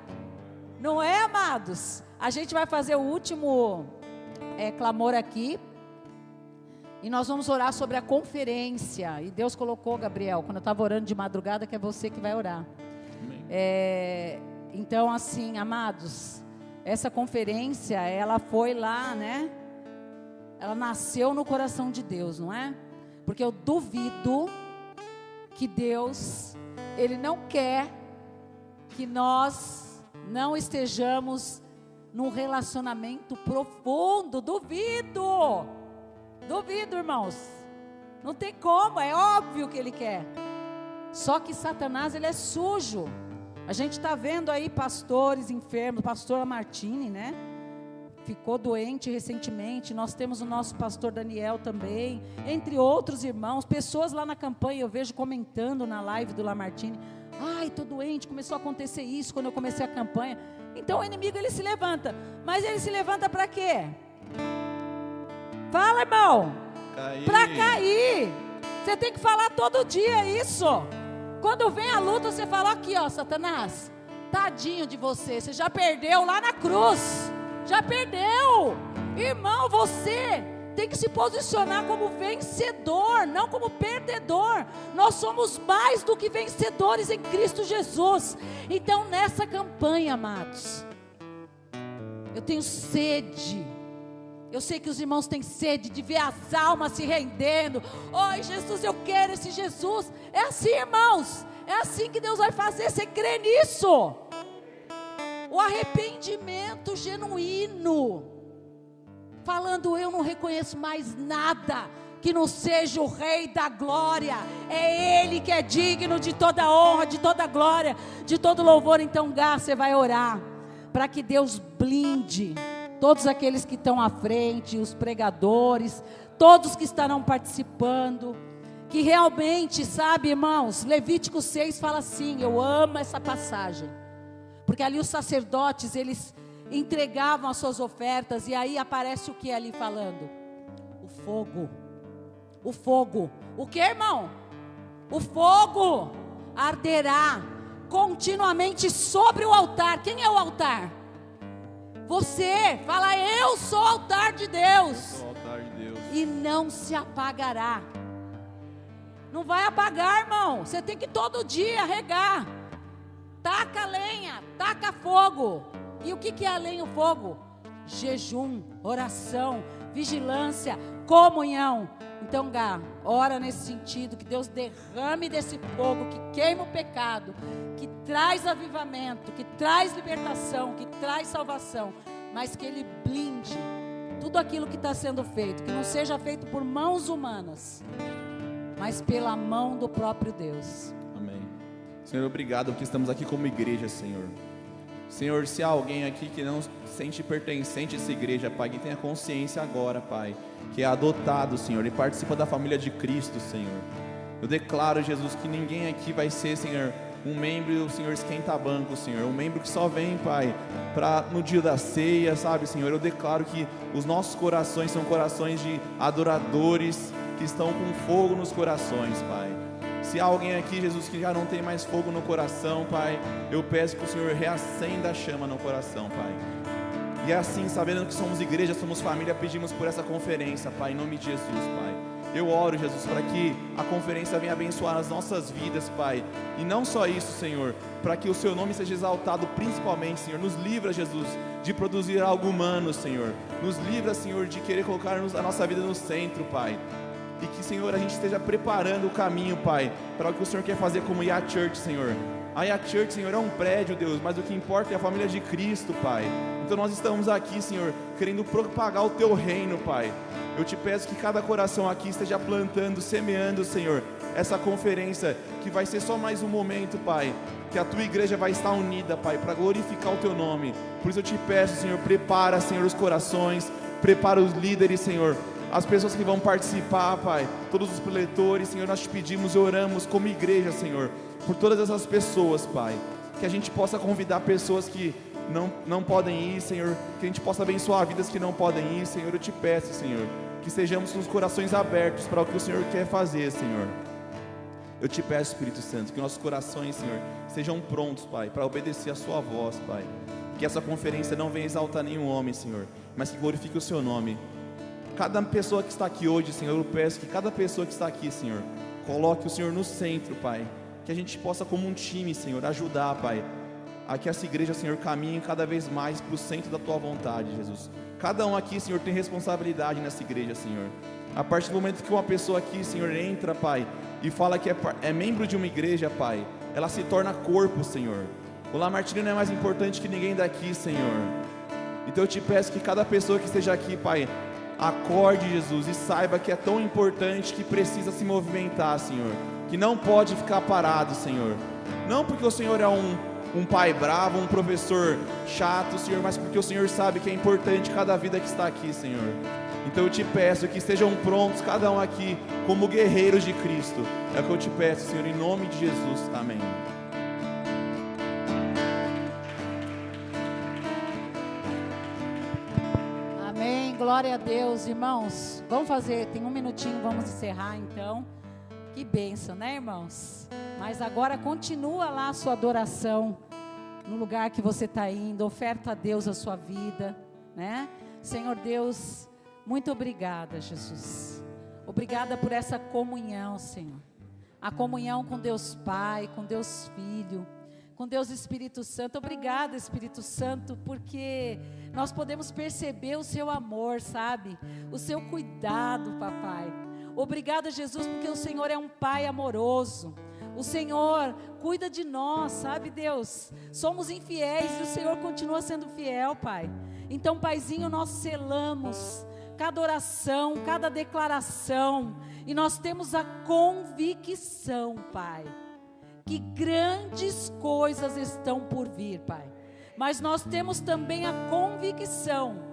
não é, amados? A gente vai fazer o último clamor aqui, e nós vamos orar sobre a conferência, e Deus colocou, Gabriel, quando eu estava orando de madrugada, que é você que vai orar. Então assim, amados, essa conferência, ela foi lá, né? Ela nasceu no coração de Deus, não é? Porque eu duvido que Deus, Ele não quer que nós não estejamos num relacionamento profundo. Duvido, irmãos. Não tem como, é óbvio que Ele quer. Só que Satanás, ele é sujo. A gente está vendo aí pastores enfermos, pastora Martini, né? Ficou doente recentemente. Nós temos o nosso pastor Daniel também, entre outros irmãos, pessoas lá na campanha, eu vejo comentando na live do Lamartine, ai, estou doente, começou a acontecer isso quando eu comecei a campanha. Então o inimigo ele se levanta, mas ele se levanta para quê? Fala, irmão, para cair. Você tem que falar todo dia isso. Quando vem a luta, você fala aqui, ó, Satanás, tadinho de você, você já perdeu lá na cruz, já perdeu. Irmão, você tem que se posicionar como vencedor, não como perdedor. Nós somos mais do que vencedores em Cristo Jesus. Então nessa campanha, amados, eu tenho sede. Eu sei que os irmãos têm sede de ver as almas se rendendo. Oi, Jesus, eu quero esse Jesus. É assim, irmãos. É assim que Deus vai fazer. Você crê nisso? O arrependimento genuíno. Falando, eu não reconheço mais nada. que não seja o Rei da glória. É Ele que é digno de toda honra, de toda glória, de todo louvor. Então, Gá, você vai orar para que Deus blinde todos aqueles que estão à frente, os pregadores, todos que estarão participando, que realmente, sabe, irmãos, Levítico 6 fala assim, eu amo essa passagem, porque ali os sacerdotes, eles entregavam as suas ofertas, e aí aparece o que ali falando? O fogo. O fogo. O que, irmão? O fogo arderá continuamente sobre o altar. Quem é o altar? Você. Fala, eu sou o altar de Deus. Eu sou o altar de Deus. E não se apagará. Não vai apagar, irmão. Você tem que todo dia regar. Taca lenha, taca fogo. E o que é a lenha e o fogo? Jejum, oração, vigilância, comunhão. Então, Gá, ora nesse sentido, que Deus derrame desse fogo, que queima o pecado, que traz avivamento, que traz libertação, que traz salvação, mas que Ele blinde tudo aquilo que está sendo feito, que não seja feito por mãos humanas, mas pela mão do próprio Deus. Amém. Senhor, obrigado porque estamos aqui como igreja, Senhor. Senhor, se há alguém aqui que não se sente pertencente a essa igreja, Pai, que tenha consciência agora, Pai, que é adotado, Senhor, e participa da família de Cristo, Senhor. Eu declaro, Jesus, que ninguém aqui vai ser, Senhor, um membro, Senhor, esquenta-banco, Senhor, um membro que só vem, Pai, no dia da ceia, sabe, Senhor. Eu declaro que os nossos corações são corações de adoradores que estão com fogo nos corações, Pai. Se há alguém aqui, Jesus, que já não tem mais fogo no coração, Pai, eu peço que o Senhor reacenda a chama no coração, Pai. E assim, sabendo que somos igreja, somos família, pedimos por essa conferência, Pai, em nome de Jesus, Pai. Eu oro, Jesus, para que a conferência venha abençoar as nossas vidas, Pai. E não só isso, Senhor, para que o Seu nome seja exaltado principalmente, Senhor. Nos livra, Jesus, de produzir algo humano, Senhor. Nos livra, Senhor, de querer colocar a nossa vida no centro, Pai. E que, Senhor, a gente esteja preparando o caminho, Pai, para o que o Senhor quer fazer como Yah Church, Senhor. A Yah Church, Senhor, é um prédio, Deus, mas o que importa é a família de Cristo, Pai. Então nós estamos aqui, Senhor, querendo propagar o Teu reino, Pai. Eu te peço que cada coração aqui esteja plantando, semeando, Senhor, essa conferência, que vai ser só mais um momento, Pai, que a Tua igreja vai estar unida, Pai, para glorificar o Teu nome. Por isso eu te peço, Senhor, prepara, Senhor, os corações, prepara os líderes, Senhor, as pessoas que vão participar, Pai, todos os preletores, Senhor, nós te pedimos e oramos como igreja, Senhor, por todas essas pessoas, Pai, que a gente possa convidar pessoas que não podem ir, Senhor, que a gente possa abençoar vidas que não podem ir, Senhor. Eu te peço, Senhor, que sejamos com os corações abertos para o que o Senhor quer fazer, Senhor. Eu te peço, Espírito Santo, que nossos corações, Senhor, sejam prontos, Pai, para obedecer a Sua voz, Pai. Que essa conferência não venha exaltar nenhum homem, Senhor, mas que glorifique o Seu nome. Cada pessoa que está aqui hoje, Senhor, eu peço que cada pessoa que está aqui, Senhor, coloque o Senhor no centro, Pai. Que a gente possa, como um time, Senhor, ajudar, Pai, a que essa igreja, Senhor, caminhe cada vez mais para o centro da Tua vontade, Jesus. Cada um aqui, Senhor, tem responsabilidade nessa igreja, Senhor. A partir do momento que uma pessoa aqui, Senhor, entra, Pai, e fala que é membro de uma igreja, Pai, ela se torna corpo, Senhor. O Lamartine não é mais importante que ninguém daqui, Senhor. Então eu te peço que cada pessoa que esteja aqui, Pai, acorde, Jesus, e saiba que é tão importante que precisa se movimentar, Senhor, que não pode ficar parado, Senhor. Não porque o Senhor é um pai bravo, um professor chato, Senhor, mas porque o Senhor sabe que é importante cada vida que está aqui, Senhor. Então eu te peço que estejam prontos, cada um aqui, como guerreiros de Cristo. É o que eu te peço, Senhor, em nome de Jesus. Amém. Glória a Deus, irmãos. Vamos fazer, tem um minutinho, vamos encerrar então. Que bênção, né, irmãos? Mas agora continua lá a sua adoração, no lugar que você está indo, oferta a Deus a sua vida, né? Senhor Deus, muito obrigada, Jesus. Obrigada por essa comunhão, Senhor. A comunhão com Deus Pai, com Deus Filho, com Deus Espírito Santo. Obrigada, Espírito Santo, porque nós podemos perceber o Seu amor, sabe? O Seu cuidado, Papai. Obrigada, Jesus, porque o Senhor é um Pai amoroso. O Senhor cuida de nós, sabe, Deus? Somos infiéis e o Senhor continua sendo fiel, Pai. Então, Paizinho, nós selamos cada oração, cada declaração, e nós temos a convicção, Pai, que grandes coisas estão por vir, Pai. Mas nós temos também a convicção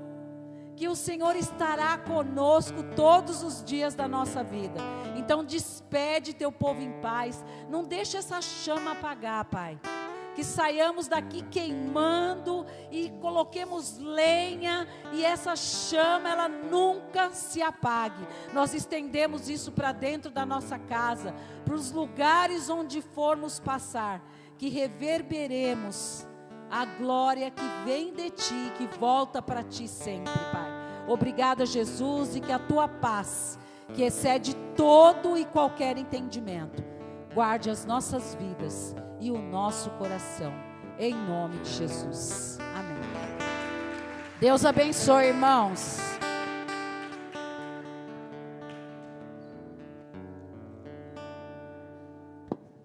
que o Senhor estará conosco todos os dias da nossa vida. Então despede teu povo em paz, não deixa essa chama apagar, Pai. Que saiamos daqui queimando e coloquemos lenha e essa chama ela nunca se apague. Nós estendemos isso para dentro da nossa casa, para os lugares onde formos passar, que reverberemos a glória que vem de Ti, que volta para Ti sempre, Pai. Obrigada, Jesus, e que a Tua paz, que excede todo e qualquer entendimento, guarde as nossas vidas e o nosso coração, em nome de Jesus. Amém. Deus abençoe, irmãos.